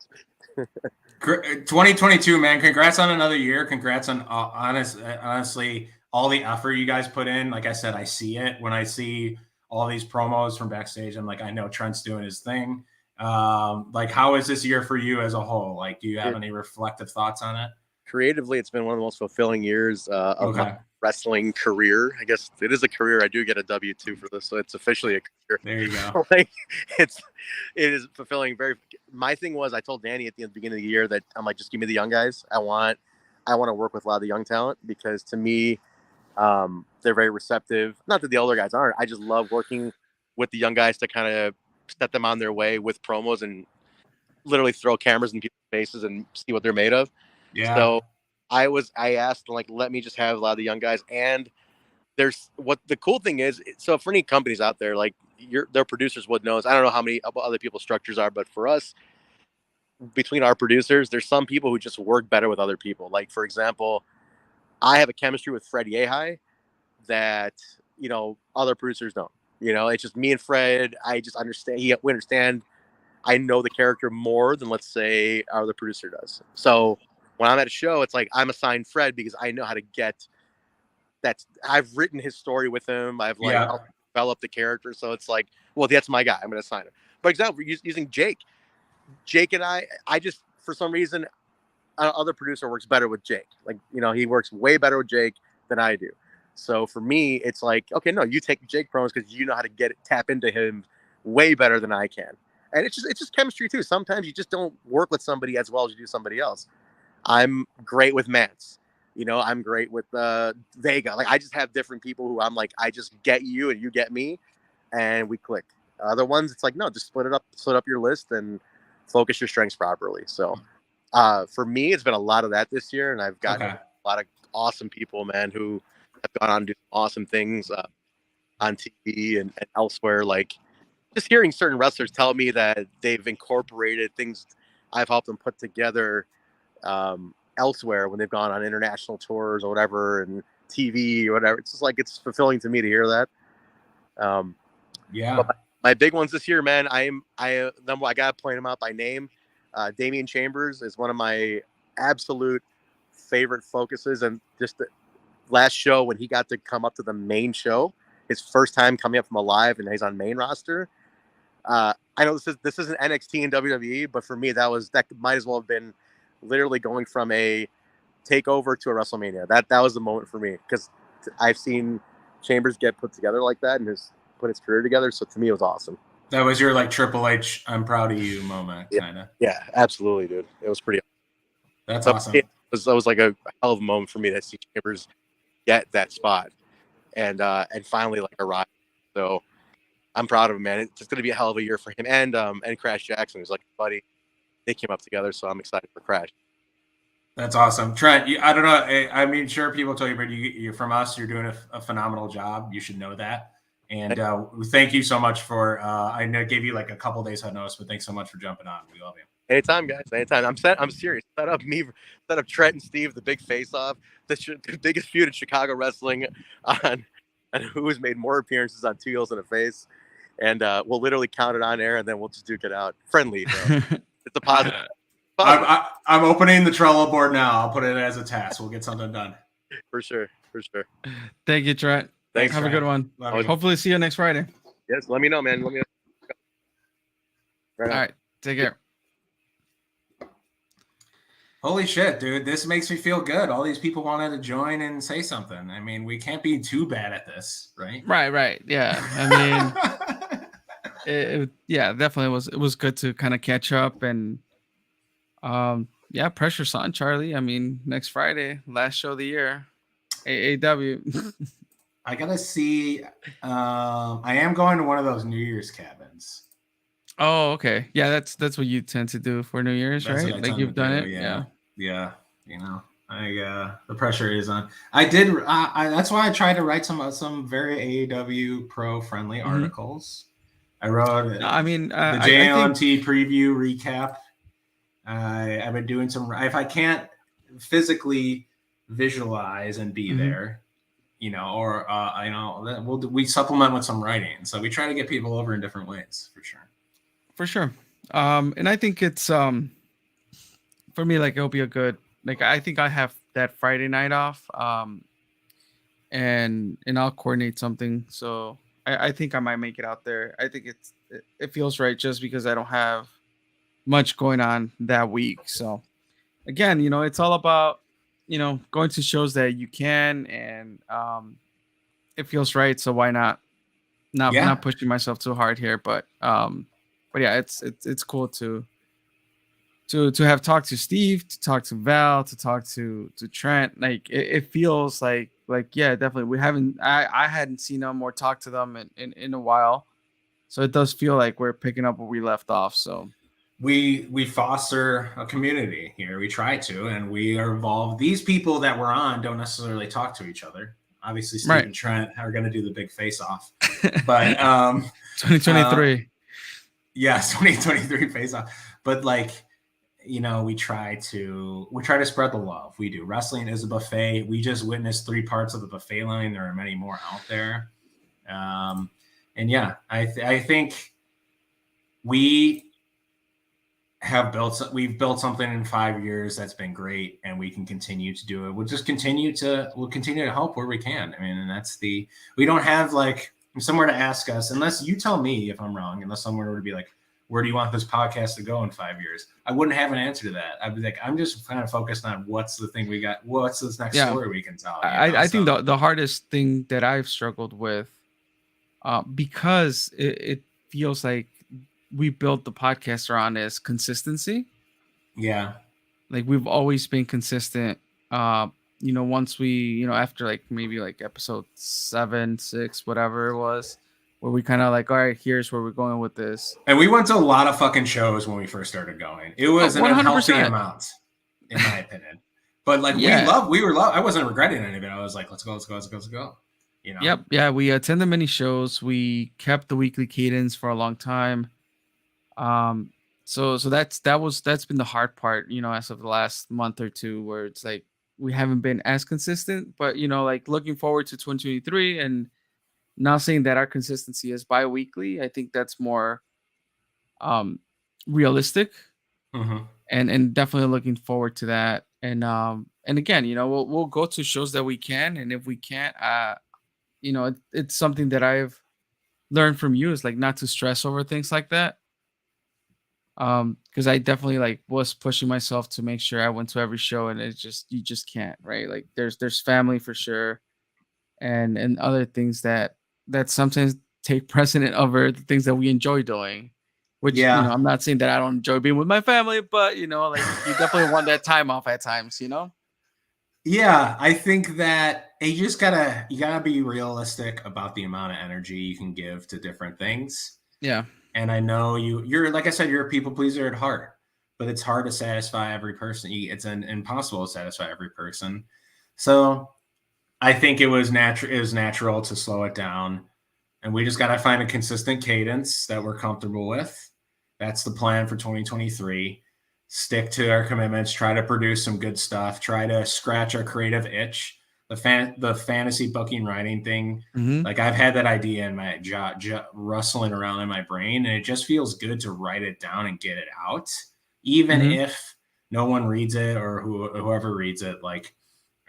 2022, man. Congrats on another year. Congrats on honestly all the effort you guys put in. Like I said, I see it when I see all these promos from backstage. I'm like, I know Trent's doing his thing. Like, how is this year for you as a whole? Like, do you have any reflective thoughts on it? Creatively, it's been one of the most fulfilling years of my wrestling career. I guess it is a career. I do get a W-2 for this, so it's officially a career. There you go. Like, it is fulfilling. My thing was, I told Danny at the beginning of the year that I'm like, just give me the young guys. I want to work with a lot of the young talent, because to me, they're very receptive. Not that the older guys aren't. I just love working with the young guys to kind of set them on their way with promos and literally throw cameras in people's faces and see what they're made of. Yeah. So I asked, like, let me just have a lot of the young guys. And there's what the cool thing is. So for any companies out there, like, their producers would know. I don't know how many other people's structures are, but for us, between our producers, there's some people who just work better with other people. Like, for example, I have a chemistry with Fred Yehai that, you know, other producers don't. You know, it's just me and Fred. I just understand. We understand. I know the character more than, let's say, our other producer does. So when I'm at a show, it's like I'm assigned Fred because I know how to get that. I've written his story with him. I've developed the character. So it's like, well, that's my guy. I'm going to assign him. For example, using Jake and I just, for some reason, other producer works better with Jake. Like, you know, he works way better with Jake. than I do. So for me, it's like, okay, no, you take Jake promos because you know how to tap into him way better than I can. And it's just chemistry too. Sometimes you just don't work with somebody as well as you do somebody else. I'm great with Mance. You know, I'm great with Vega. Like, I just have different people who I'm like, I just get you and you get me, and we click. Other ones, it's like, no, just split up your list and focus your strengths properly. So for me, it's been a lot of that this year, and I've gotten a lot of awesome people, man, who have gone on to do awesome things on TV and elsewhere. Like, just hearing certain wrestlers tell me that they've incorporated things I've helped them put together elsewhere when they've gone on international tours or whatever, and TV or whatever. It's just like, it's fulfilling to me to hear that. Yeah. My big ones this year, man, I gotta point them out by name. Damian Chambers is one of my absolute favorite focuses, and just the last show when he got to come up to the main show, his first time coming up from Alive, and he's on main roster. I know this isn't NXT and WWE, but for me, that might as well have been literally going from a takeover to a WrestleMania. That was the moment for me, because I've seen Chambers get put together like that and put his career together. So to me, it was awesome. That was your like Triple H, I'm proud of you moment, kind of. Yeah, absolutely, dude. It was pretty. That's awesome. That was like a hell of a moment for me to see Chambers get that spot and finally like arrive. So I'm proud of him, man. It's going to be a hell of a year for him and Crash Jackson, who's like a buddy. They came up together, so I'm excited for Crash. That's awesome, Trent. I don't know. I mean, sure, people tell you, but you're from us. You're doing a phenomenal job. You should know that. And thank you so much for. I gave you like a couple days head notice, but thanks so much for jumping on. We love you. Anytime, guys. Anytime. I'm serious. Set up Trent and Steve, the big face-off, the biggest feud in Chicago wrestling, on who has made more appearances on Two Heels and a Face, and we'll literally count it on air, and then we'll just duke it out. Friendly, bro. It's a positive. I'm opening the Trello board now. I'll put it as a task. We'll get something done. For sure. Thank you, Trent. Thanks. Have Trent. a good one. Hopefully see you next Friday. Yes, let me know, man. Let me know. All right. Take care. Holy shit, dude. This makes me feel good. All these people wanted to join and say something. I mean, we can't be too bad at this, right? Right. Yeah. I mean, definitely it was good to kind of catch up, and pressure's on, Charlie. I mean, next Friday, last show of the year, AAW. I gotta see. I am going to one of those New Year's cabins. Oh, okay. Yeah, that's what you tend to do for New Year's, right? Like you've done it. Yeah. You know, the pressure is on. I did. That's why I tried to write some very AEW pro friendly articles. I wrote. the JLMT preview recap. I've been doing some. If I can't physically visualize and be there, you know, or we supplement with some writing. So we try to get people over in different ways, for sure. For sure. And I think it's for me, like, it'll be a good, like, I think I have that Friday night off, and I'll coordinate something. So I think I might make it out there. I think it feels right, just because I don't have much going on that week. So again, you know, it's all about, you know, going to shows that you can, and it feels right. So why not pushing myself too hard here, but yeah, it's cool to have talked to Steve, to talk to Val, to talk to Trent. Like it feels like yeah, definitely I hadn't seen them or talked to them in a while, so it does feel like we're picking up where we left off. So we foster a community here. We try to, and we are involved. These people that we're on don't necessarily talk to each other. Obviously, Steve and Trent are going to do the big face-off, but 2023. Yes, 2023 face-off. But like, you know, we try to spread the love. We do. Wrestling is a buffet. We just witnessed 3 parts of the buffet line. There are many more out there. And yeah, I think we've built something in 5 years that's been great, and we can continue to do it. We'll continue to help where we can. I mean, and we don't have like somewhere to ask us, unless you tell me if I'm wrong, unless someone were to be like, where do you want this podcast to go in 5 years? I wouldn't have an answer to that. I'd be like, I'm just kind of focused on what's the thing we got. What's this next story we can tell? I think the hardest thing that I've struggled with, because it feels like we built the podcast around is consistency. Yeah. Like we've always been consistent. Once we, after like maybe like episode 7, 6, whatever it was, where we kind of like, all right, here's where we're going with this. And we went to a lot of fucking shows when we first started going. It was an unhealthy amount, in my opinion. But like we were I wasn't regretting any of it. I was like, let's go. Yep. Yeah. We attended many shows. We kept the weekly cadence for a long time. So that's been the hard part, as of the last month or two, where it's like we haven't been as consistent, but like looking forward to 2023 and not saying that our consistency is bi-weekly. I think that's more realistic, and definitely looking forward to that. And again, we'll go to shows that we can, and if we can't, it's something that I've learned from you is like not to stress over things like that. Because I definitely like was pushing myself to make sure I went to every show, and you just can't, right? Like there's family for sure, and other things that sometimes take precedent over the things that we enjoy doing. Which I'm not saying that I don't enjoy being with my family, but like you definitely want that time off at times, Yeah, I think that you gotta be realistic about the amount of energy you can give to different things. Yeah. And I know you're like I said, you're a people pleaser at heart, but it's hard to satisfy every person. It's impossible to satisfy every person. So I think it was natural to slow it down, and we just got to find a consistent cadence that we're comfortable with. That's the plan for 2023. Stick to our commitments, try to produce some good stuff, try to scratch our creative itch. The fantasy booking writing thing, like I've had that idea in my jaw rustling around in my brain, and it just feels good to write it down and get it out, even if no one reads it or whoever reads it. Like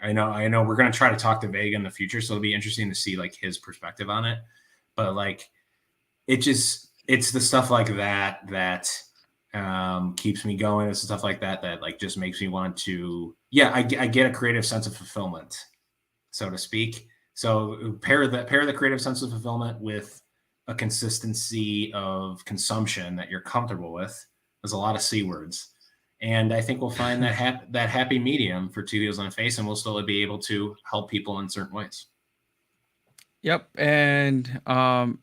I know we're gonna try to talk to Vega in the future, so it'll be interesting to see like his perspective on it. But like it's the stuff like that keeps me going. It's stuff like that like just makes me want to. Yeah, I get a creative sense of fulfillment, so to speak. So pair the creative sense of fulfillment with a consistency of consumption that you're comfortable with. There's a lot of C words. And I think we'll find that happy medium for Two Heels and a Face, and we'll still be able to help people in certain ways. Yep. And one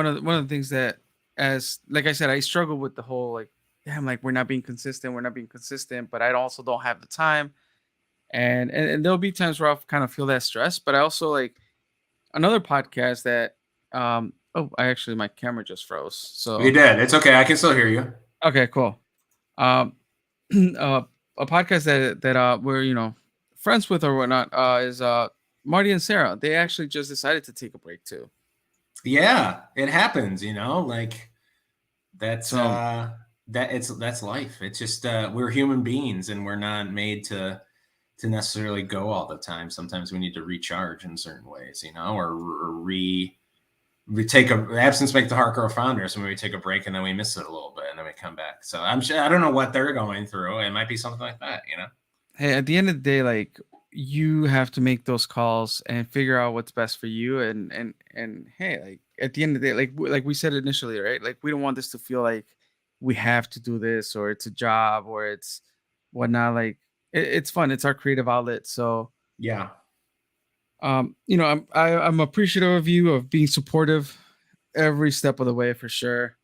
of the things that, as like I said, I struggle with the whole like, damn, like we're not being consistent, but I also don't have the time. And there'll be times where I'll kind of feel that stress, but I also like another podcast that my camera just froze. So you did. It's okay. I can still hear you. Okay, cool. A podcast that we're friends with or whatnot is Marty and Sarah. They actually just decided to take a break too. Yeah, it happens. Like that's that's life. It's just we're human beings, and we're not made to necessarily go all the time. Sometimes we need to recharge in certain ways, or we take absence make the heart grow fonder. So we take a break and then we miss it a little bit and then we come back. So I don't know what they're going through. It might be something like that, Hey, at the end of the day, like you have to make those calls and figure out what's best for you. And hey, like at the end of the day, like we said initially, right? Like we don't want this to feel like we have to do this or it's a job or it's whatnot. Like it's fun. It's our creative outlet. So yeah. I'm appreciative of you of being supportive every step of the way for sure,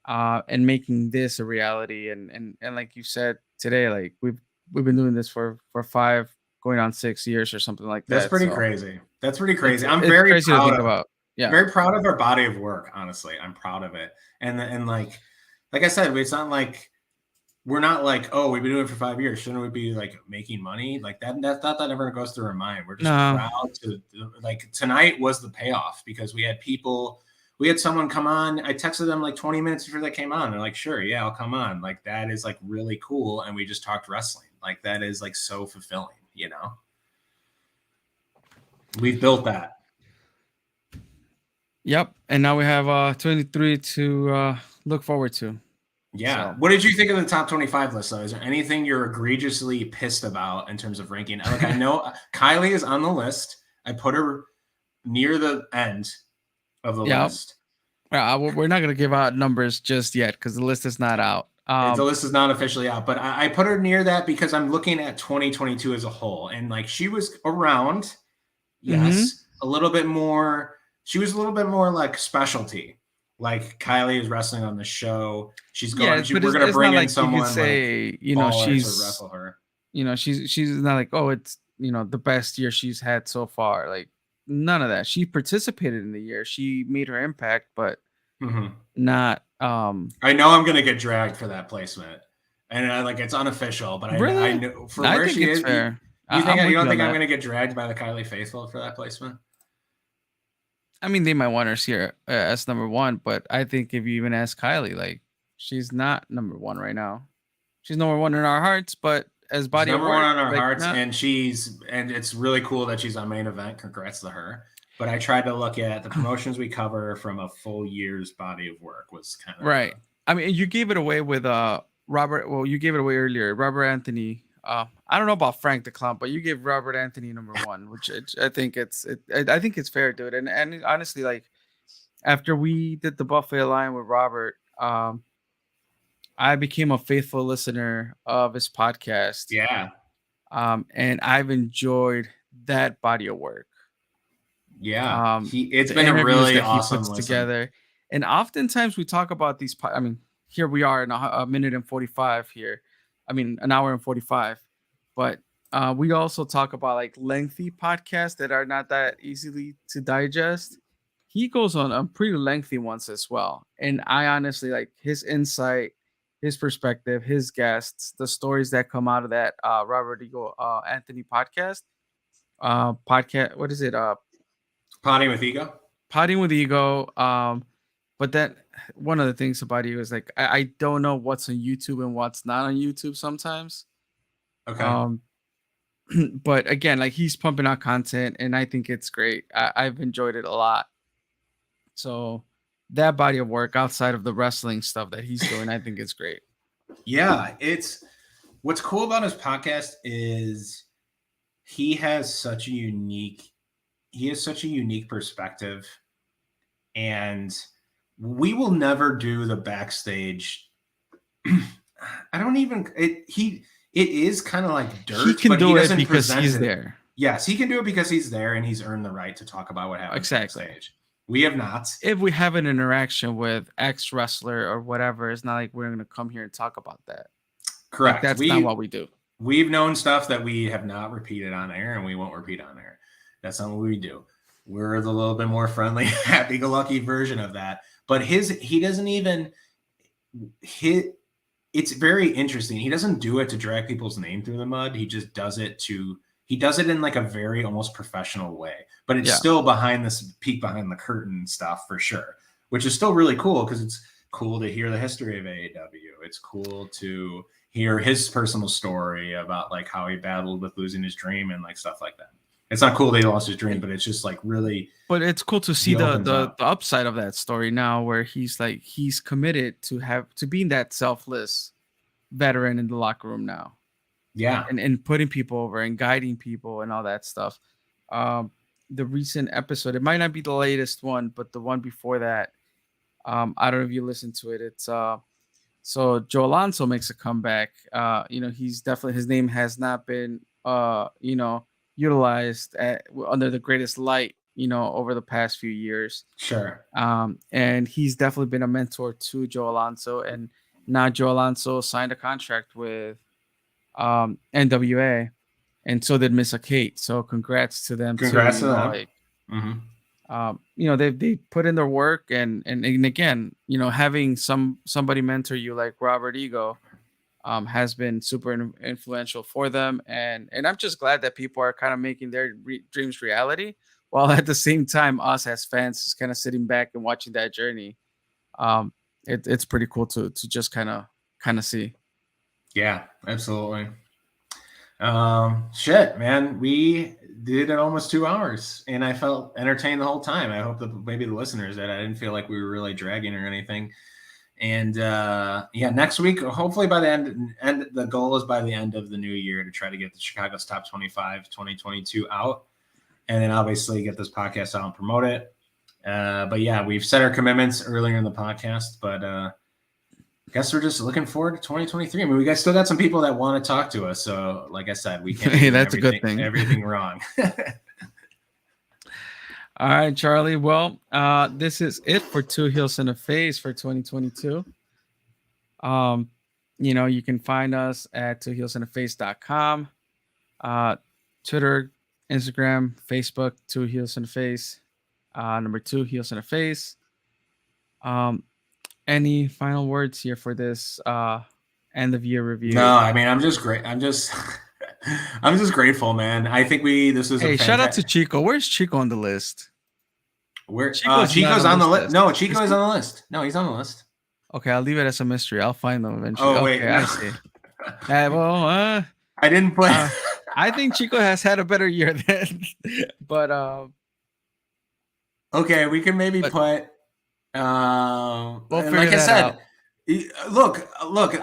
and making this a reality. And like you said today, like we've been doing this for 5 going on 6 years or something like that. That's pretty crazy. That's pretty crazy. I'm very proud to think about. Yeah, very proud of our body of work. Honestly, I'm proud of it. And like I said, it's not like. We're not like, oh, we've been doing it for 5 years. Shouldn't we be like making money? Like that thought that ever goes through our mind. We're just proud to like tonight was the payoff because we had someone come on. I texted them like 20 minutes before they came on. They're like, sure, yeah, I'll come on. Like that is like really cool. And we just talked wrestling. Like that is like so fulfilling, We've built that. Yep. And now we have 23 to look forward to. Yeah. So. What did you think of the top 25 list, though? Is there anything you're egregiously pissed about in terms of ranking? Like, I know Kylie is on the list. I put her near the end of the list. We're not going to give out numbers just yet because the list is not out. The list is not officially out, but I put her near that because I'm looking at 2022 as a whole. And like, she was around, yes, a little bit more. She was a little bit more like specialty. Like Kylie is wrestling on the show. She's going. We're going to bring in someone. You could say, like, you know, she's to wrestle her. You know, she's not like, oh, it's, you know, the best year she's had so far. Like, none of that. She participated in the year. She made her impact, but not. I know I'm going to get dragged for that placement, and like it's unofficial, but I know for where she is. Fair. You don't think I'm going to get dragged by the Kylie faithful for that placement? I mean, they might want her here as number one, but I think if you even ask Kylie, like, she's not number one right now. She's number one in our hearts, but as body number one on our hearts, and it's really cool that she's on main event. Congrats to her. But I tried to look at the promotions we cover from a full year's body of work was kind of right. I mean, you gave it away with Robert. Well, you gave it away earlier. Robert Anthony. I don't know about Frank the Clown, but you gave Robert Anthony number one, which I think I think it's fair, dude. And honestly, like after we did the Buffet line with Robert, I became a faithful listener of his podcast. Yeah. And I've enjoyed that body of work. Yeah. It's been a really awesome listen. Together. And oftentimes we talk about these. I mean, here we are in a minute and 45 here. I mean, an hour and 45. But we also talk about like lengthy podcasts that are not that easily to digest. He goes on pretty lengthy ones as well. And I honestly like his insight, his perspective, his guests, the stories that come out of that Robert Ego Anthony podcast. What is it? Potting with Ego. Potting with Ego. But that one of the things about you is like I don't know what's on YouTube and what's not on YouTube sometimes. Okay. But again, like he's pumping out content, and I think it's great. I've enjoyed it a lot. So that body of work outside of the wrestling stuff that he's doing, I think it's great. Yeah, what's cool about his podcast is he has such a unique perspective, and we will never do the backstage. It is kind of like dirt. He can do it because he's there. Yes, he can do it because he's there, and he's earned the right to talk about what happened backstage. We have not. If we have an interaction with X wrestler or whatever, it's not like we're going to come here and talk about that. Correct. Like, that's not what we do. We've known stuff that we have not repeated on air, and we won't repeat on air. That's not what we do. We're the little bit more friendly, happy-go-lucky version of that. But it's very interesting. He doesn't do it to drag people's name through the mud. He just does it in like a very almost professional way, but it's still behind the curtain stuff for sure, which is still really cool because it's cool to hear the history of AEW. It's cool to hear his personal story about like how he battled with losing his dream and like stuff like that. It's not cool that he lost his dream, but it's just like really. But it's cool to see the upside of that story now, where he's committed to being that selfless veteran in the locker room now. Yeah, and putting people over and guiding people and all that stuff. The recent episode, it might not be the latest one, but the one before that, I don't know if you listened to it. It's so Joe Alonso makes a comeback. He's definitely, his name has not been utilized under the greatest light, over the past few years. Sure. And he's definitely been a mentor to Joe Alonso, and now Joe Alonso signed a contract with NWA, and so did Missa Kate. So congrats to them. Congrats to them. They put in their work, and again, having somebody mentor you like Robert Ego has been super influential for them, and I'm just glad that people are kind of making their dreams reality, while at the same time us as fans just kind of sitting back and watching that journey. It's pretty cool to just kind of see. Yeah, absolutely. Shit, man. We did it almost 2 hours, and I felt entertained the whole time. I hope that maybe the listeners that I didn't feel like we were really dragging or anything. And next week, hopefully by the end, the goal is by the end of the new year to try to get the Chicago's Top 25 2022 out. And then obviously get this podcast out and promote it. But yeah, we've set our commitments earlier in the podcast, but I guess we're just looking forward to 2023. I mean, we guys still got some people that want to talk to us. So like I said, we can't do that's a good thing. Everything wrong. All right, Charlie. Well, this is it for Two Heels and a Face for 2022. You can find us at twoheelsandaface.com, Twitter, Instagram, Facebook, Two Heels and a Face, number 2 Heels and a Face. Any final words here for this end of year review? No, I mean, I'm just great. I'm just grateful, man. I think this is. Hey, shout out to Chico. Where's Chico on the list? Chico's on the list. No, Chico is on the list. No, he's on the list. Okay, I'll leave it as a mystery. I'll find them eventually. Oh wait, okay, no. I see. I didn't put. I think Chico has had a better year than, but okay, we can maybe put. We'll figure like I that said, out. Look.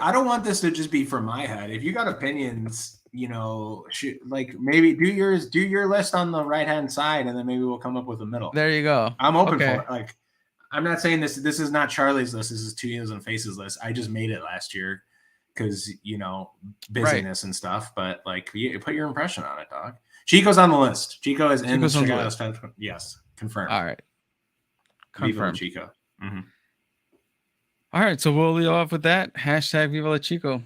I don't want this to just be from my head. If you got opinions, maybe do your list on the right hand side, and then maybe we'll come up with a middle. There you go. I'm open for it. Like, I'm not saying this. This is not Charlie's list. This is Two Heels and Faces list. I just made it last year because busyness and stuff. But like, put your impression on it, dog. Chico's on the list. Chico is in Chicago's 10th. Yes, confirmed. All right, confirmed. Chico. Mm-hmm. All right, so we'll leave off with that. Hashtag Viva la Chico.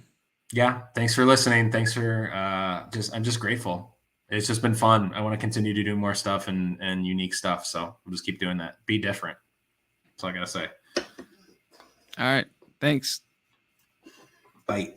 Yeah, thanks for listening. Thanks for I'm just grateful. It's just been fun. I want to continue to do more stuff and unique stuff. So we'll just keep doing that. Be different. That's all I gotta say. All right. Thanks. Bye.